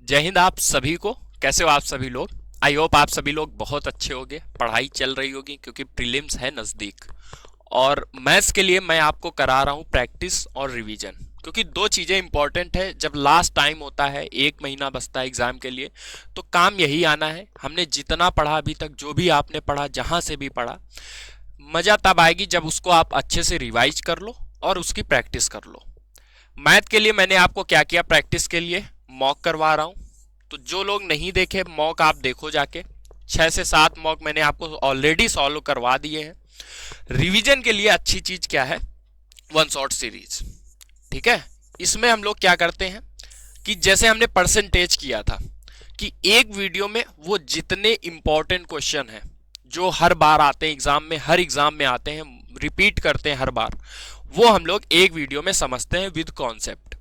जय हिंद आप सभी को। कैसे हो आप सभी लोग? आई होप आप सभी लोग बहुत अच्छे होंगे, पढ़ाई चल रही होगी क्योंकि प्रीलिम्स है नज़दीक। और मैथ्स के लिए मैं आपको करा रहा हूँ प्रैक्टिस और रिवीजन, क्योंकि दो चीज़ें इंपॉर्टेंट है। जब लास्ट टाइम होता है, एक महीना बचता है एग्ज़ाम के लिए, तो काम यही आना है। हमने जितना पढ़ा अभी तक, जो भी आपने पढ़ा, जहाँ से भी पढ़ा, मज़ा तब आएगी जब उसको आप अच्छे से रिवाइज कर लो और उसकी प्रैक्टिस कर लो। मैथ के लिए मैंने आपको क्या किया, प्रैक्टिस के लिए मॉक करवा रहा हूँ। तो जो लोग नहीं देखे मॉक, आप देखो जाके। 6 से 7 मॉक मैंने आपको ऑलरेडी सॉल्व करवा दिए हैं। रिवीजन के लिए अच्छी चीज क्या है, वन शॉट सीरीज। ठीक है, इसमें हम लोग क्या करते हैं कि जैसे हमने परसेंटेज किया था कि एक वीडियो में वो जितने इंपॉर्टेंट क्वेश्चन हैं जो हर बार आते हैं एग्जाम में, हर एग्जाम में आते हैं, रिपीट करते हैं हर बार, वो हम लोग एक वीडियो में समझते हैं विद कॉन्सेप्ट।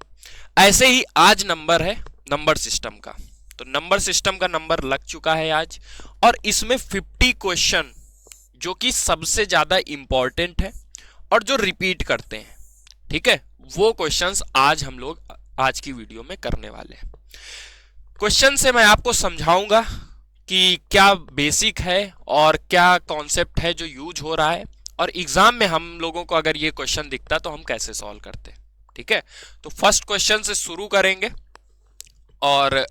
ऐसे ही आज नंबर है नंबर सिस्टम का। तो नंबर सिस्टम का नंबर लग चुका है आज, और इसमें 50 क्वेश्चन जो कि सबसे ज्यादा इंपॉर्टेंट है और जो रिपीट करते हैं, ठीक है, वो क्वेश्चंस आज हम लोग आज की वीडियो में करने वाले हैं। क्वेश्चन से मैं आपको समझाऊंगा कि क्या बेसिक है और क्या कॉन्सेप्ट है जो यूज हो रहा है, और एग्जाम में हम लोगों को अगर ये क्वेश्चन दिखता तो हम कैसे सॉल्व करते हैं। ठीक है, तो फर्स्ट क्वेश्चन से शुरू करेंगे। और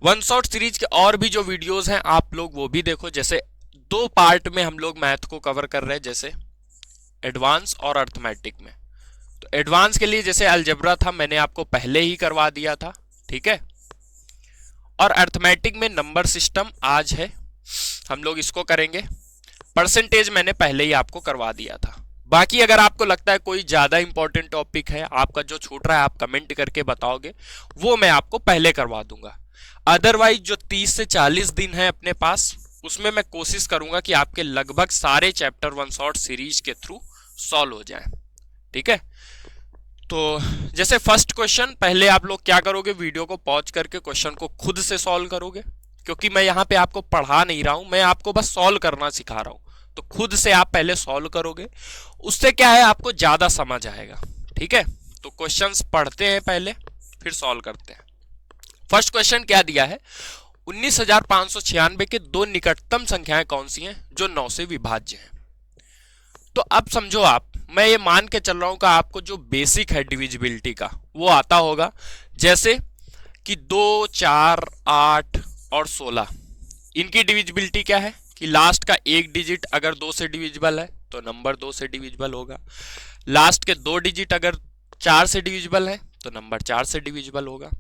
वन शॉट सीरीज के और भी जो वीडियोस हैं आप लोग वो भी देखो। जैसे 2 पार्ट में हम लोग मैथ को कवर कर रहे हैं, जैसे एडवांस और अर्थमेटिक में। तो एडवांस के लिए जैसे अलजेब्रा था, मैंने आपको पहले ही करवा दिया था, ठीक है। और अर्थमेटिक में नंबर सिस्टम आज है, हम लोग इसको करेंगे। परसेंटेज मैंने पहले ही आपको करवा दिया था। बाकी अगर आपको लगता है कोई ज्यादा इंपॉर्टेंट टॉपिक है आपका जो छूट रहा है, आप कमेंट करके बताओगे, वो मैं आपको पहले करवा दूंगा। अदरवाइज जो 30 से 40 दिन है अपने पास, उसमें मैं कोशिश करूंगा कि आपके लगभग सारे चैप्टर वन शॉट सीरीज के थ्रू सॉल्व हो जाए। ठीक है, तो जैसे फर्स्ट क्वेश्चन, पहले आप लोग क्या करोगे, वीडियो को पॉज करके क्वेश्चन को खुद से सॉल्व करोगे, क्योंकि मैं यहाँ पे आपको पढ़ा नहीं रहा हूं, मैं आपको बस सॉल्व करना सिखा रहा हूं। तो खुद से आप पहले सॉल्व करोगे, उससे क्या है आपको ज्यादा समझ आएगा। ठीक है, तो क्वेश्चंस पढ़ते हैं पहले, फिर सॉल्व करते हैं। फर्स्ट क्वेश्चन क्या दिया है, 19,596 के दो निकटतम संख्याएं कौन सी हैं जो 9 से विभाज्य हैं। तो अब समझो आप, मैं ये मान के चल रहा हूं कि आपको जो बेसिक है डिविजिबिलिटी का वो आता होगा। जैसे कि 2, 4, 8 और 16, इनकी डिविजिबिलिटी क्या है कि लास्ट का एक डिजिट अगर 2 से डिविजिबल है तो नंबर 2 से डिविजिबल होगा। लास्ट के 2 डिजिट अगर 4 से डिविजिबल है तो नंबर 4 से डिविजिबल होगा।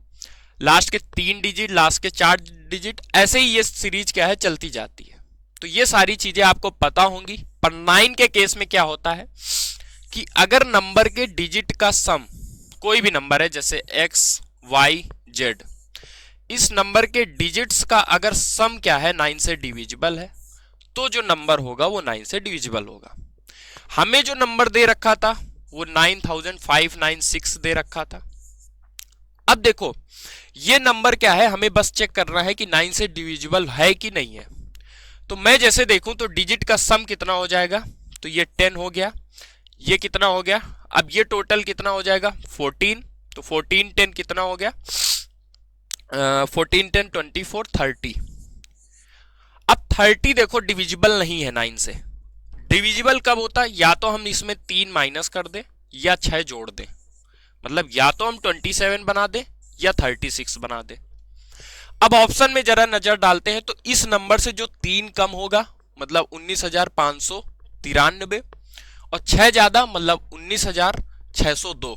लास्ट के 3 डिजिट, लास्ट के 4 डिजिट, ऐसे ही ये सीरीज क्या है चलती जाती है। तो ये सारी चीजें आपको पता होंगी। पर 9 के केस में क्या होता है कि अगर नंबर के डिजिट का सम, कोई भी नंबर है जैसे x, y, z, इस नंबर के डिजिट्स का अगर सम क्या है 9 से डिविजिबल है, तो जो नंबर होगा वो 9 से डिविजिबल होगा। हमें जो नंबर दे रखा था वो 9596 दे रखा था। अब देखो ये नंबर क्या है, हमें बस चेक करना है कि 9 से डिविजिबल है कि नहीं है। तो मैं जैसे देखूं तो डिजिट का सम कितना हो जाएगा, तो ये 10 हो गया, ये कितना हो गया, अब ये टोटल कितना हो जाएगा 14। तो 14 10 कितना हो गया, 14 10 24 30। अब 30 देखो डिविजिबल नहीं है 9 से। डिविजिबल कब होता है, या तो हम इसमें 3 माइनस कर दें या 6 जोड़ दें। मतलब या तो हम 27 बना दें या 36 बना दें। अब ऑप्शन में जरा नजर डालते हैं तो इस नंबर से जो 3 कम होगा मतलब 19,593, और 6 ज्यादा मतलब 19,602।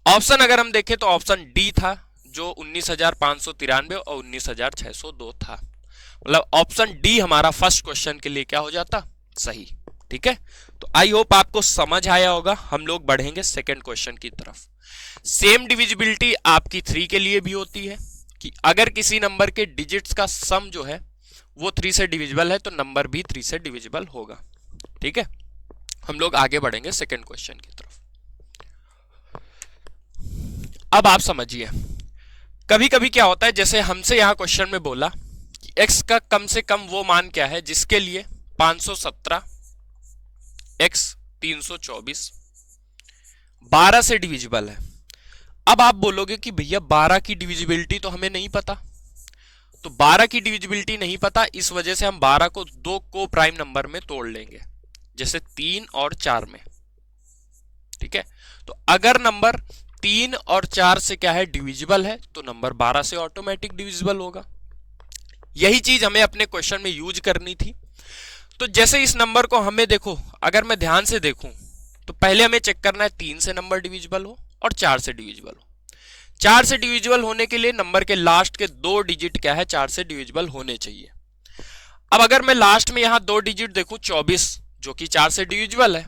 ऑप्शन अगर हम देखें तो ऑप्शन डी था जो 19,593 और 19,602 था। मतलब ऑप्शन डी हमारा फर्स्ट क्वेश्चन के लिए क्या हो जाता, सही। ठीक है, तो आई होप आपको समझ आया होगा। हम लोग बढ़ेंगे सेकंड क्वेश्चन की तरफ। सेम डिविजिबिलिटी आपकी 3 के लिए भी होती है कि अगर किसी नंबर के डिजिट्स का सम जो है वो 3 से डिविजिबल है तो नंबर भी 3 से डिविजिबल होगा। ठीक है, हम लोग आगे बढ़ेंगे सेकंड क्वेश्चन की तरफ। अब आप समझिए, कभी कभी क्या होता है, जैसे हमसे यहां क्वेश्चन में बोला कि x का कम से कम वो मान क्या है जिसके लिए 517, x 324 12 से डिविजिबल है। अब आप बोलोगे कि भैया 12 की डिविजिबिलिटी तो हमें नहीं पता, तो 12 की डिविजिबिलिटी नहीं पता, इस वजह से हम 12 को दो को प्राइम नंबर में तोड़ लेंगे, जैसे 3 और 4 में। ठीक है, तो अगर नंबर 3 और 4 से क्या है, डिविजिबल है, तो नंबर 12 से ऑटोमेटिक डिविजिबल होगा। यही चीज हमें अपने क्वेश्चन में यूज करनी थी। तो जैसे इस नंबर को हमें देखो, अगर मैं ध्यान से देखूं तो पहले हमें चेक करना है 3 से नंबर डिविजिबल हो और 4 से डिविजिबल हो। 4 से डिविजिबल होने के लिए नंबर के लास्ट के 2 डिजिट क्या है, 4 से डिविजिबल होने चाहिए। अब अगर मैं लास्ट में यहां 2 डिजिट देखूं 24, जो कि 4 से डिविजिबल है,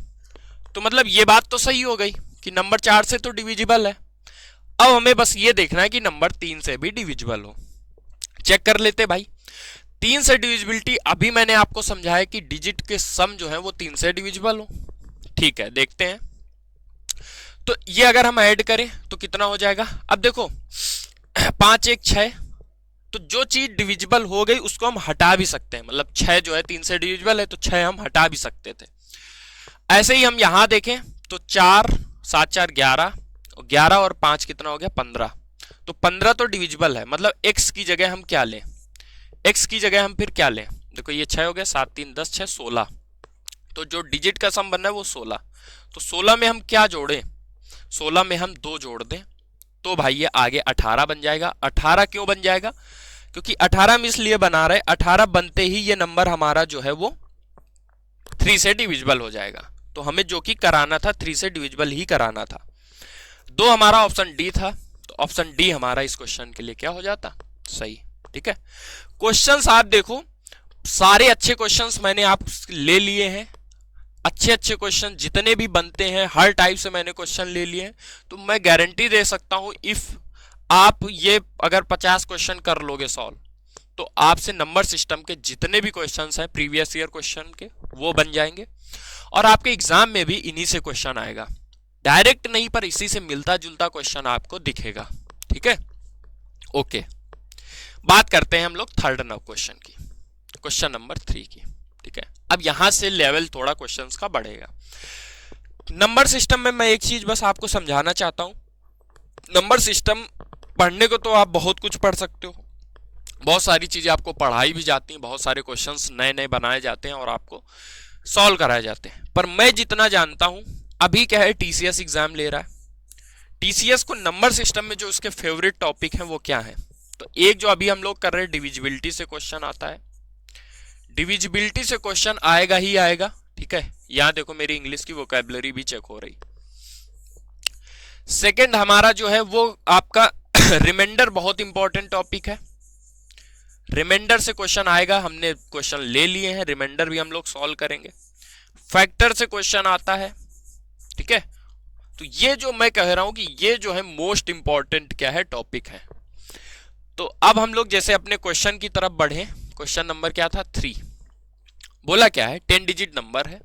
तो मतलब ये बात तो सही हो गई कि नंबर 4 से तो डिविजिबल है। अब हमें बस ये देखना है कि नंबर 3 से भी डिविजिबल हो। चेक कर लेते भाई, 3 से डिविजिबिलिटी अभी मैंने आपको समझाया कि डिजिट के सम जो है वो 3 से डिविजिबल हो। ठीक है, देखते हैं। तो ये अगर हम ऐड करें तो कितना हो जाएगा, अब देखो 5 1 6, तो जो चीज डिविजिबल हो गई उसको हम हटा भी सकते हैं, मतलब 6 जो है 3 से डिविजिबल है तो 6 हम हटा भी सकते थे। ऐसे ही हम यहां देखें तो 4 7 4 11, 11 और 5 कितना हो गया, 15, तो 15 तो डिविजिबल है, मतलब x की जगह हम क्या लें, x की जगह हम फिर क्या लें, देखो ये 6 हो गया, 7 3 10 6 16, तो जो डिजिट का सम बनना है वो 16, तो 16 में हम क्या जोड़ें, 16 में हम 2 जोड़ दें, तो भाई ये आगे 18 बन जाएगा। 18 क्यों बन जाएगा, क्योंकि 18 हम इसलिए बना रहे, 18 बनते ही ये नंबर हमारा जो है वो 3 से डिविजिबल हो जाएगा। तो हमें जो कि कराना था 3 से डिविजिबल ही कराना था। 2 हमारा ऑप्शन डी था, तो ऑप्शन डी हमारा इस क्वेश्चन के लिए क्या हो जाता, सही। ठीक है, क्वेश्चंस आप देखो, सारे अच्छे क्वेश्चंस मैंने आप ले लिए हैं, अच्छे अच्छे क्वेश्चन जितने भी बनते हैं हर टाइप से मैंने क्वेश्चन ले लिए हैं। तो मैं गारंटी दे सकता हूं इफ आप ये अगर 50 क्वेश्चन कर लोगे सॉल्व, तो आपसे नंबर सिस्टम के जितने भी क्वेश्चंस हैं प्रीवियस ईयर क्वेश्चन के वो बन जाएंगे, और आपके एग्जाम में भी इन्हीं से क्वेश्चन आएगा, डायरेक्ट नहीं पर इसी से मिलता जुलता क्वेश्चन आपको दिखेगा। ठीक है, ओके, बात करते हैं हम लोग थर्ड नंबर क्वेश्चन की, क्वेश्चन नंबर 3 की। ठीक है, अब यहां से लेवल थोड़ा क्वेश्चंस का बढ़ेगा। नंबर सिस्टम में मैं एक चीज बस आपको समझाना चाहता हूं, नंबर सिस्टम पढ़ने को तो आप बहुत कुछ पढ़ सकते हो, बहुत सारी चीजें आपको पढ़ाई भी जाती हैं, बहुत सारे क्वेश्चंस नए नए बनाए जाते हैं और आपको सॉल्व कराए जाते हैं, पर मैं जितना जानता हूं, अभी क्या है टीसीएस एग्जाम ले रहा है, टीसीएस को नंबर सिस्टम में जो उसके फेवरेट टॉपिक है वो क्या है, तो एक जो अभी हम लोग कर रहे हैं डिविजिबिलिटी से क्वेश्चन आता है, डिविजिबिलिटी से क्वेश्चन आएगा ही आएगा। ठीक है, यहां देखो मेरी इंग्लिश की वोकैबुलरी भी चेक हो रही। सेकंड हमारा जो है वो आपका रिमाइंडर, बहुत इंपॉर्टेंट टॉपिक है, रिमाइंडर से क्वेश्चन आएगा, हमने क्वेश्चन ले लिए हैं, रिमाइंडर भी हम लोग सॉल्व करेंगे। फैक्टर से क्वेश्चन आता है। ठीक है, तो ये जो मैं कह रहा हूं कि ये जो है मोस्ट इंपॉर्टेंट क्या है टॉपिक है। तो अब हम लोग जैसे अपने क्वेश्चन की तरफ बढ़े, क्वेश्चन नंबर क्या था 3, बोला क्या है 10 डिजिट नंबर है,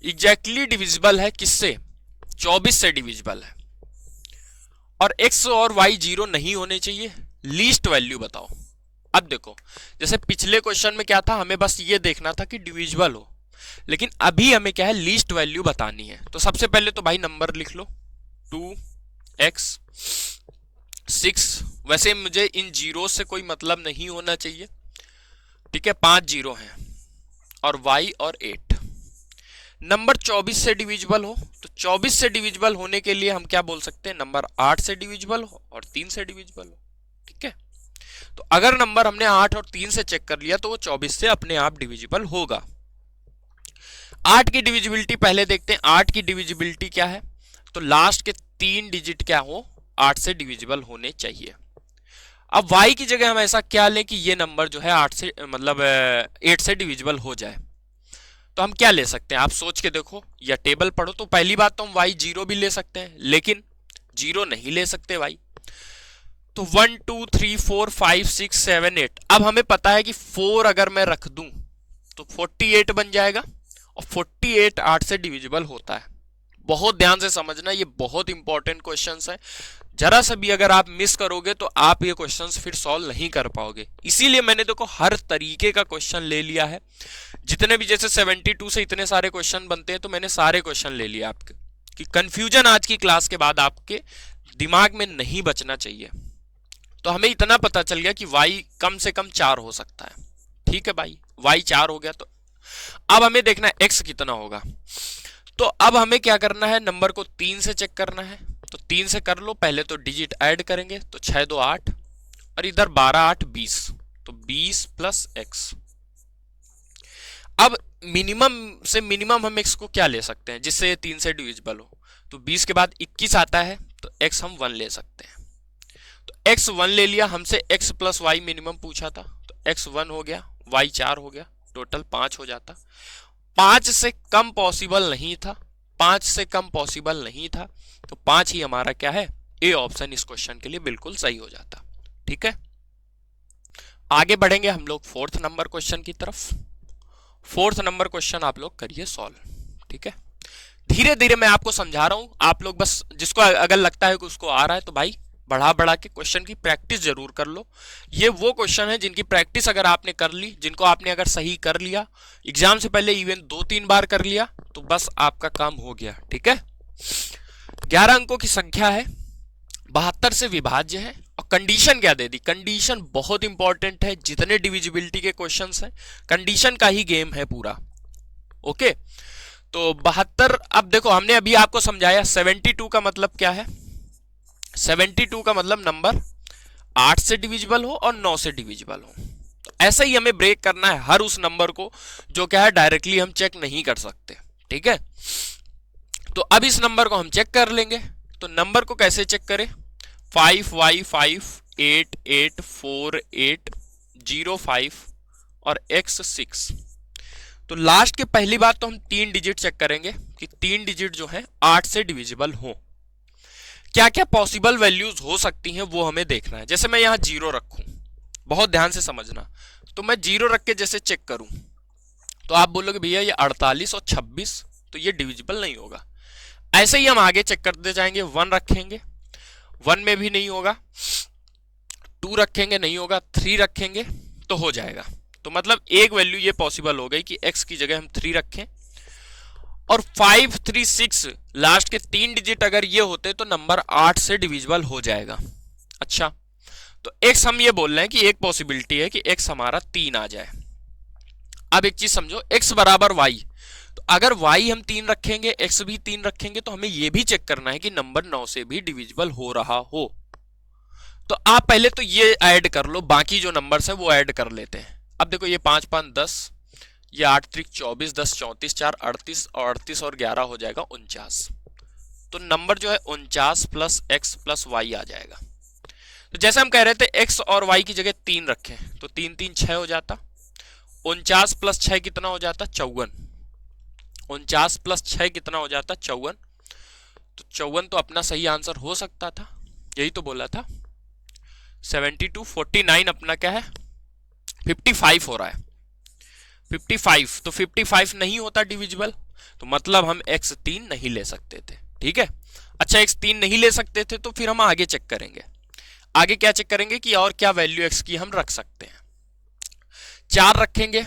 एग्जैक्टली डिविजिबल है किससे, 24 से डिविजिबल है, और x और y जीरो नहीं होने चाहिए, लीस्ट वैल्यू बताओ। अब देखो जैसे पिछले क्वेश्चन में क्या था, हमें बस ये देखना था कि डिविजिबल हो, लेकिन अभी हमें क्या है लीस्ट वैल्यू बतानी है। तो सबसे पहले तो भाई नंबर लिख लो, 2x 6, वैसे मुझे इन जीरो से कोई मतलब नहीं होना चाहिए। ठीक है, 5 जीरो हैं, और y और 8, नंबर 24 से डिविजिबल हो, तो 24 से डिविजिबल होने के लिए हम क्या बोल सकते हैं, नंबर 8 से डिविजिबल हो और 3 से डिविजिबल हो। ठीक है, तो अगर नंबर हमने 8 और 3 से चेक कर लिया तो वो 24 से अपने आप डिविजिबल होगा। 8 की डिविजिबिलिटी पहले देखते हैं, 8 की डिविजिबिलिटी क्या है, तो लास्ट के 3 डिजिट क्या हो, 8 से डिविजिबल होने चाहिए। अब y की जगह हम ऐसा क्या लें कि ये नंबर जो है 8 से मतलब 8 से डिविजिबल हो जाए, तो हम क्या ले सकते हैं, आप सोच के देखो या टेबल पढ़ो। तो पहली बात तो हम y जीरो भी ले सकते हैं, लेकिन जीरो नहीं ले सकते y, तो 1 2 3 4 5 6 7 8, अब हमें पता है कि 4 अगर मैं रख दूं तो 48 बन जाएगा, और 48 8 से डिविजिबल होता है। बहुत ध्यान से समझना, ये बहुत इंपॉर्टेंट क्वेश्चंस है, जरा सा भी अगर आप मिस करोगे तो आप ये क्वेश्चंस फिर सॉल्व नहीं कर पाओगे। इसीलिए मैंने देखो हर तरीके का क्वेश्चन ले लिया है, जितने भी जैसे 72 से इतने सारे क्वेश्चन बनते हैं, तो मैंने सारे क्वेश्चन ले लिए आपके, कि कंफ्यूजन आज की क्लास के बाद आपके दिमाग में नहीं बचना चाहिए। तो हमें इतना पता चल गया कि y कम से कम 4 हो सकता है। ठीक है भाई, y 4 हो गया। तो अब हमें देखना है x कितना होगा। तो अब हमें क्या करना है, नंबर को 3 से चेक करना है। तो 3 से कर लो, पहले तो डिजिट ऐड करेंगे, तो 6 2 8 और इधर 12 8 20, तो 20 प्लस x। अब मिनिमम से मिनिमम हम x को क्या ले सकते हैं जिससे ये 3 से डिविजिबल हो। तो 20 के बाद 21 आता है, तो x हम 1 ले सकते हैं। तो x 1 ले लिया, हमसे x प्लस वाई मिनिमम पूछा था, तो x 1 हो गया, y 4 हो गया, टोटल 5 हो जाता। 5 से कम पॉसिबल नहीं था, 5 से कम पॉसिबल नहीं था, तो 5 ही हमारा क्या है, ए ऑप्शन इस क्वेश्चन के लिए बिल्कुल सही हो जाता। ठीक है, आगे बढ़ेंगे हम लोग फोर्थ नंबर क्वेश्चन की तरफ। फोर्थ नंबर क्वेश्चन आप लोग करिए सॉल्व। ठीक है, धीरे धीरे मैं आपको समझा रहा हूं, आप लोग बस जिसको अगर लगता है कि उसको आ रहा है तो भाई बढ़ा बढ़ा के क्वेश्चन की प्रैक्टिस जरूर कर लो। ये वो क्वेश्चन है जिनकी प्रैक्टिस अगर आपने कर ली, जिनको आपने अगर सही कर लिया एग्जाम से पहले, इवन 2-3 बार कर लिया, तो बस आपका काम हो गया। ठीक है, 11 अंकों की संख्या है, 72 से विभाज्य है, और कंडीशन क्या दे दी, कंडीशन बहुत इंपॉर्टेंट है। जितने डिविजिबिलिटी के क्वेश्चंस हैं कंडीशन का ही गेम है पूरा। ओके, तो 72, अब देखो हमने अभी आपको समझाया 72 का मतलब क्या है। 72 का मतलब नंबर 8 से डिविजिबल हो और 9 से डिविजिबल हो। तो ऐसा ही हमें ब्रेक करना है हर उस नंबर को जो क्या है डायरेक्टली हम चेक नहीं कर सकते। ठीक है, तो अब इस नंबर को हम चेक कर लेंगे। तो नंबर को कैसे चेक करें, 5y5 8 8 4 8 0 5 और x 6। तो लास्ट के पहली बात तो हम 3 डिजिट चेक करेंगे कि 3 डिजिट जो है 8 से डिविजिबल हो। क्या क्या पॉसिबल वैल्यूज हो सकती हैं वो हमें देखना है। जैसे मैं यहां 0 रखूं, बहुत ध्यान से समझना, तो मैं 0 रख के जैसे चेक करूं तो आप बोलोगे भैया ये 48 और 26, तो ये डिविजिबल नहीं होगा। ऐसे ही हम आगे चेक करते जाएंगे, 1 रखेंगे, 1 में भी नहीं होगा, 2 रखेंगे नहीं होगा, 3 रखेंगे तो हो जाएगा। तो मतलब एक वैल्यू ये पॉसिबल हो गई कि x की जगह हम 3 रखें, और 5 3 6 लास्ट के 3 डिजिट अगर ये होते तो नंबर 8 से डिविजिबल हो जाएगा। अच्छा, तो x हम ये बोल रहे हैं कि एक पॉसिबिलिटी है कि x हमारा 3 आ जाए। अब एक चीज समझो, x बराबर y, तो अगर y हम 3 रखेंगे, x भी 3 रखेंगे, तो हमें ये भी चेक करना है कि नंबर 9 से भी डिविजिबल हो रहा हो। तो आप पहले तो ये ऐड कर लो, बाकी जो नंबर्स है वो ऐड कर लेते हैं। अब देखो ये 5 5 10, ये 8 3 24, 10 34, 4 38 और 38 और 11 हो जाएगा 49। तो नंबर जो है 49 प्लस x प्लस वाई आ जाएगा। तो जैसे हम कह रहे थे x और y की जगह 3 रखें, तो 3 3 6 हो जाता, 49 प्लस 6 कितना हो जाता 54, 49 प्लस 6 कितना हो जाता 54। तो 54 तो अपना सही आंसर हो सकता था, यही तो बोला था। 72 49 अपना क्या है 55 हो रहा है, 55, तो 55 नहीं होता डिविजिबल, तो मतलब हम x 3 नहीं ले सकते थे। ठीक है, अच्छा x 3 नहीं ले सकते थे तो फिर हम आगे चेक करेंगे। आगे क्या चेक करेंगे कि और क्या वैल्यू x की हम रख सकते हैं। 4 रखेंगे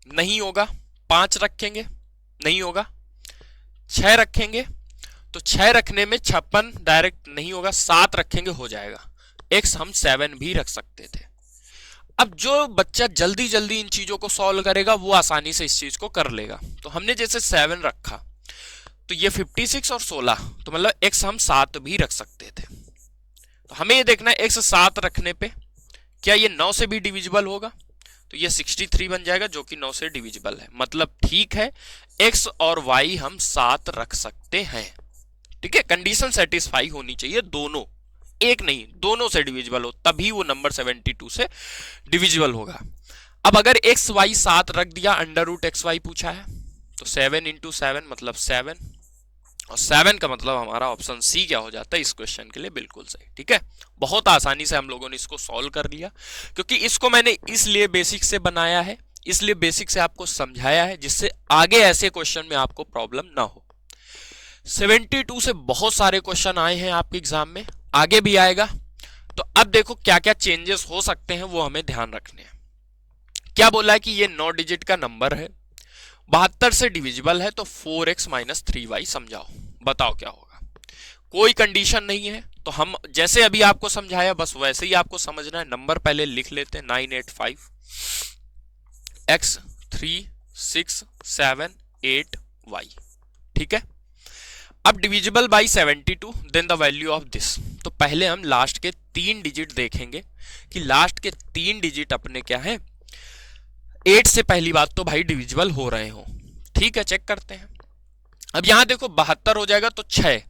नहीं होगा, 5 रखेंगे नहीं होगा, 6 रखेंगे तो 6 रखने में 56 डायरेक्ट नहीं होगा, 7 रखेंगे हो जाएगा। x हम 7 भी रख सकते थे। अब जो बच्चा जल्दी जल्दी इन चीजों को सॉल्व करेगा वो आसानी से इस चीज को कर लेगा। तो हमने जैसे 7 रखा, तो ये 56 और 16, तो मतलब x हम 7 भी रख सकते थे। तो हमें ये देखना है x 7 रखने पे क्या ये 9 से भी डिविजिबल होगा, तो ये 63 बन जाएगा जो कि 9 से डिविजिबल है। मतलब ठीक है, x और y हम 7 रख सकते हैं। ठीक है, कंडीशन सेटिस्फाई होनी चाहिए, दोनों, एक नहीं दोनों से डिविजिबल हो, तभी वो नंबर 72 से डिविजिबल होगा। अब अगर एक्स वाई 7 रख दिया, अंडर रूट एक्स वाई पूछा है, तो 7 इंटू 7 मतलब 7, और 7 का मतलब हमारा ऑप्शन सी क्या हो जाता है इस क्वेश्चन के लिए बिल्कुल सही। ठीक है, बहुत आसानी से हम लोगों ने इसको सॉल्व कर लिया, क्योंकि इसको मैंने इसलिए बेसिक से बनाया है, इसलिए बेसिक से आपको समझाया है, जिससे आगे ऐसे क्वेश्चन में आपको प्रॉब्लम ना हो। 72 से बहुत सारे क्वेश्चन आए हैं आपके एग्जाम में, आगे भी आएगा। तो अब देखो क्या क्या चेंजेस हो सकते हैं वो हमें ध्यान रखने हैं। क्या बोला है कि ये 9 डिजिट का नंबर है, 72 से डिविजिबल है, तो 4x माइनस 3y समझाओ, बताओ क्या होगा। कोई कंडीशन नहीं है, तो हम जैसे अभी आपको समझाया बस वैसे ही आपको समझना है। नंबर पहले लिख लेते हैं 985 x 3 6 7 8 y, ठीक है। अब divisible by 72, then the value of this. तो पहले हम लास्ट के 3 डिजिट देखेंगे कि लास्ट के 3 डिजिट अपने क्या है, 8 से पहली बात तो भाई डिविजिबल हो रहे हो, ठीक है। चेक करते हैं। अब यहां देखो 72 हो जाएगा तो 6,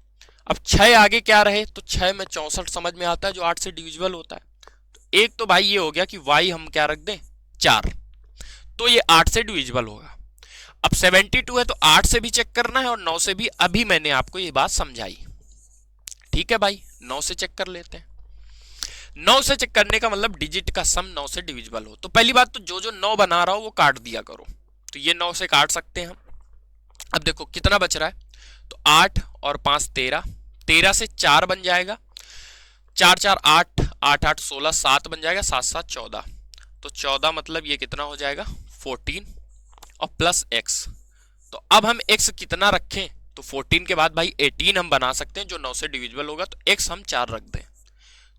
अब 6 आगे क्या रहे, तो 6 में 64 समझ में आता है जो 8 से डिविजिबल होता है। तो एक तो भाई ये हो गया कि y हम क्या रख दें 4, तो ये 8 से डिविजिबल होगा। अब 72 है तो 8 से भी चेक करना है और 9 से भी, अभी मैंने आपको ये बात समझाई, ठीक है भाई। 9 से चेक कर लेते हैं। 9 से चेक करने का मतलब डिजिट का सम 9 से डिविजिबल हो। तो पहली बात तो जो जो 9 बना रहा हो वो काट दिया करो, तो ये 9 से काट सकते हैं हम। अब देखो कितना बच रहा है, तो 8 और 5 13, 13 से 4 बन जाएगा, 4 4 8, 8 8 16, 7 बन जाएगा, 7 7 14, तो 14 मतलब ये कितना हो जाएगा 14 और प्लस x। तो अब हम x कितना रखें, तो 14 के बाद भाई 18 हम बना सकते हैं जो 9 से डिविजिबल होगा, तो x हम 4 रख दें,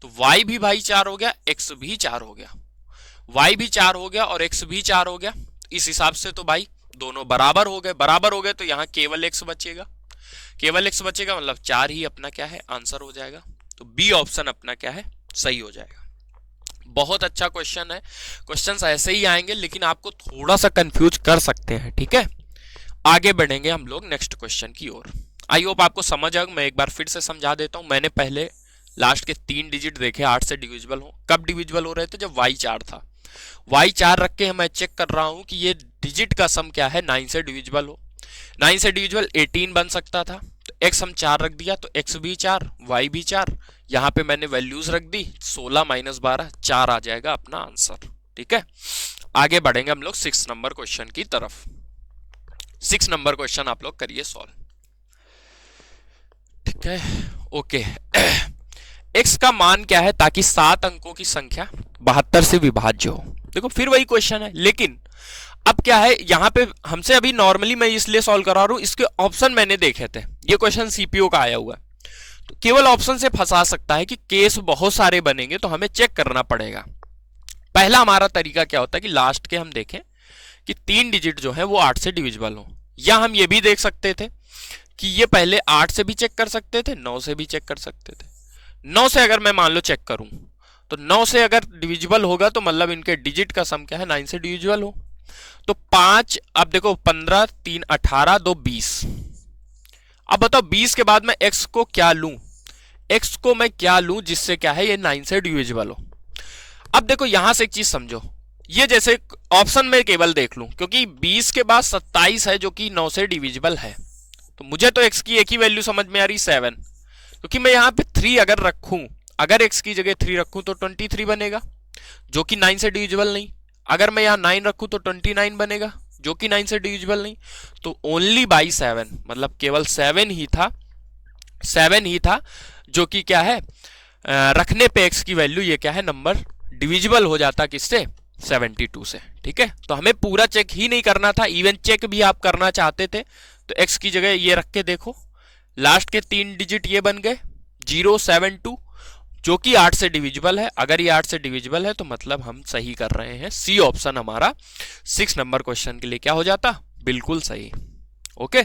तो y भी भाई 4 हो गया, x भी 4 हो गया, y भी 4 हो गया और x भी 4 हो गया। इस हिसाब से तो भाई दोनों बराबर हो गए, बराबर हो गए तो यहाँ केवल x बचेगा, केवल x बचेगा मतलब 4 ही अपना क्या है आंसर हो जाएगा। तो बी ऑप्शन अपना क्या है सही हो जाएगा। बहुत अच्छा क्वेश्चन है, क्वेश्चंस ऐसे ही आएंगे लेकिन आपको थोड़ा सा कंफ्यूज कर सकते हैं, ठीक है। आगे बढ़ेंगे हम लोग नेक्स्ट क्वेश्चन की ओर। आई होप आपको समझ आएगा, मैं एक बार फिर से समझा देता हूं। मैंने पहले लास्ट के 3 डिजिट देखे 8 से डिविजिबल हो, कब डिविजिबल हो रहे थे जब y 4 था, y 4 रख के मैं चेक कर रहा हूं कि ये डिजिट का सम क्या है 9 से डिविजिबल हो। 9 से डिविजिबल 18 बन सकता था, तो x हम 4 रख दिया, तो x भी 4 y भी 4, यहां पे मैंने वैल्यूज रख दी 16 माइनस 12 4 आ जाएगा अपना आंसर, ठीक है। आगे बढ़ेंगे हम लोग 6 नंबर क्वेश्चन की तरफ। 6 नंबर क्वेश्चन आप लोग करिए सॉल्व, ठीक है। ओके x का मान क्या है ताकि 7 अंकों की संख्या 72 से विभाज्य हो। देखो फिर वही क्वेश्चन है, लेकिन अब क्या है यहाँ पे हमसे अभी नॉर्मली मैं इसलिए सॉल्व करा रहा हूं, इसके ऑप्शन मैंने देखे थे, ये क्वेश्चन सीपीओ का आया हुआ है, तो केवल ऑप्शन से फंसा सकता है कि केस बहुत सारे बनेंगे तो हमें चेक करना पड़ेगा। पहला हमारा तरीका क्या होता है कि लास्ट के हम देखें कि 3 डिजिट जो है वो 8 से डिविजिबल हो, या हम ये भी देख सकते थे कि ये पहले 8 से भी चेक कर सकते थे, 9 से भी चेक कर सकते थे। 9 से अगर मैं मान लो चेक करूं तो 9 से अगर डिविजिबल होगा तो मतलब इनके डिजिट का सम क्या है 9 से डिविजिबल हो। तो 5, अब देखो 15 3 18 2 20, अब बताओ 20 के बाद मैं x को क्या लूं, x को मैं क्या लूं जिससे क्या है ये 9 से डिविजिबल हो। अब देखो यहां से एक चीज समझो, ये जैसे ऑप्शन में केवल देख लूं क्योंकि 20 के बाद 27 है जो कि 9 से डिविजिबल है, तो मुझे तो x की एक ही वैल्यू समझ में आ रही 7, क्योंकि मैं यहां पे 3 अगर रखूं, अगर x की जगह 3 रखूं तो 23 बनेगा जो कि 9 से डिविजिबल नहीं, अगर मैं यहां 9 रखूं तो 29 बनेगा जो कि 9 से डिविजिबल नहीं। तो ओनली बाई 7 मतलब केवल 7 ही था, 7 ही था जो कि क्या है रखने पे x की वैल्यू ये क्या है नंबर डिविजिबल हो जाता किससे 72 से, ठीक है। तो हमें पूरा चेक ही नहीं करना था, इवन चेक भी आप करना चाहते थे तो x की जगह ये रख के देखो, लास्ट के 3 डिजिट ये बन गए 072 जो कि 8 से डिविजिबल है। अगर ये 8 से डिविजिबल है तो मतलब हम सही कर रहे हैं, सी ऑप्शन हमारा 6 नंबर क्वेश्चन के लिए क्या हो जाता बिल्कुल सही। ओके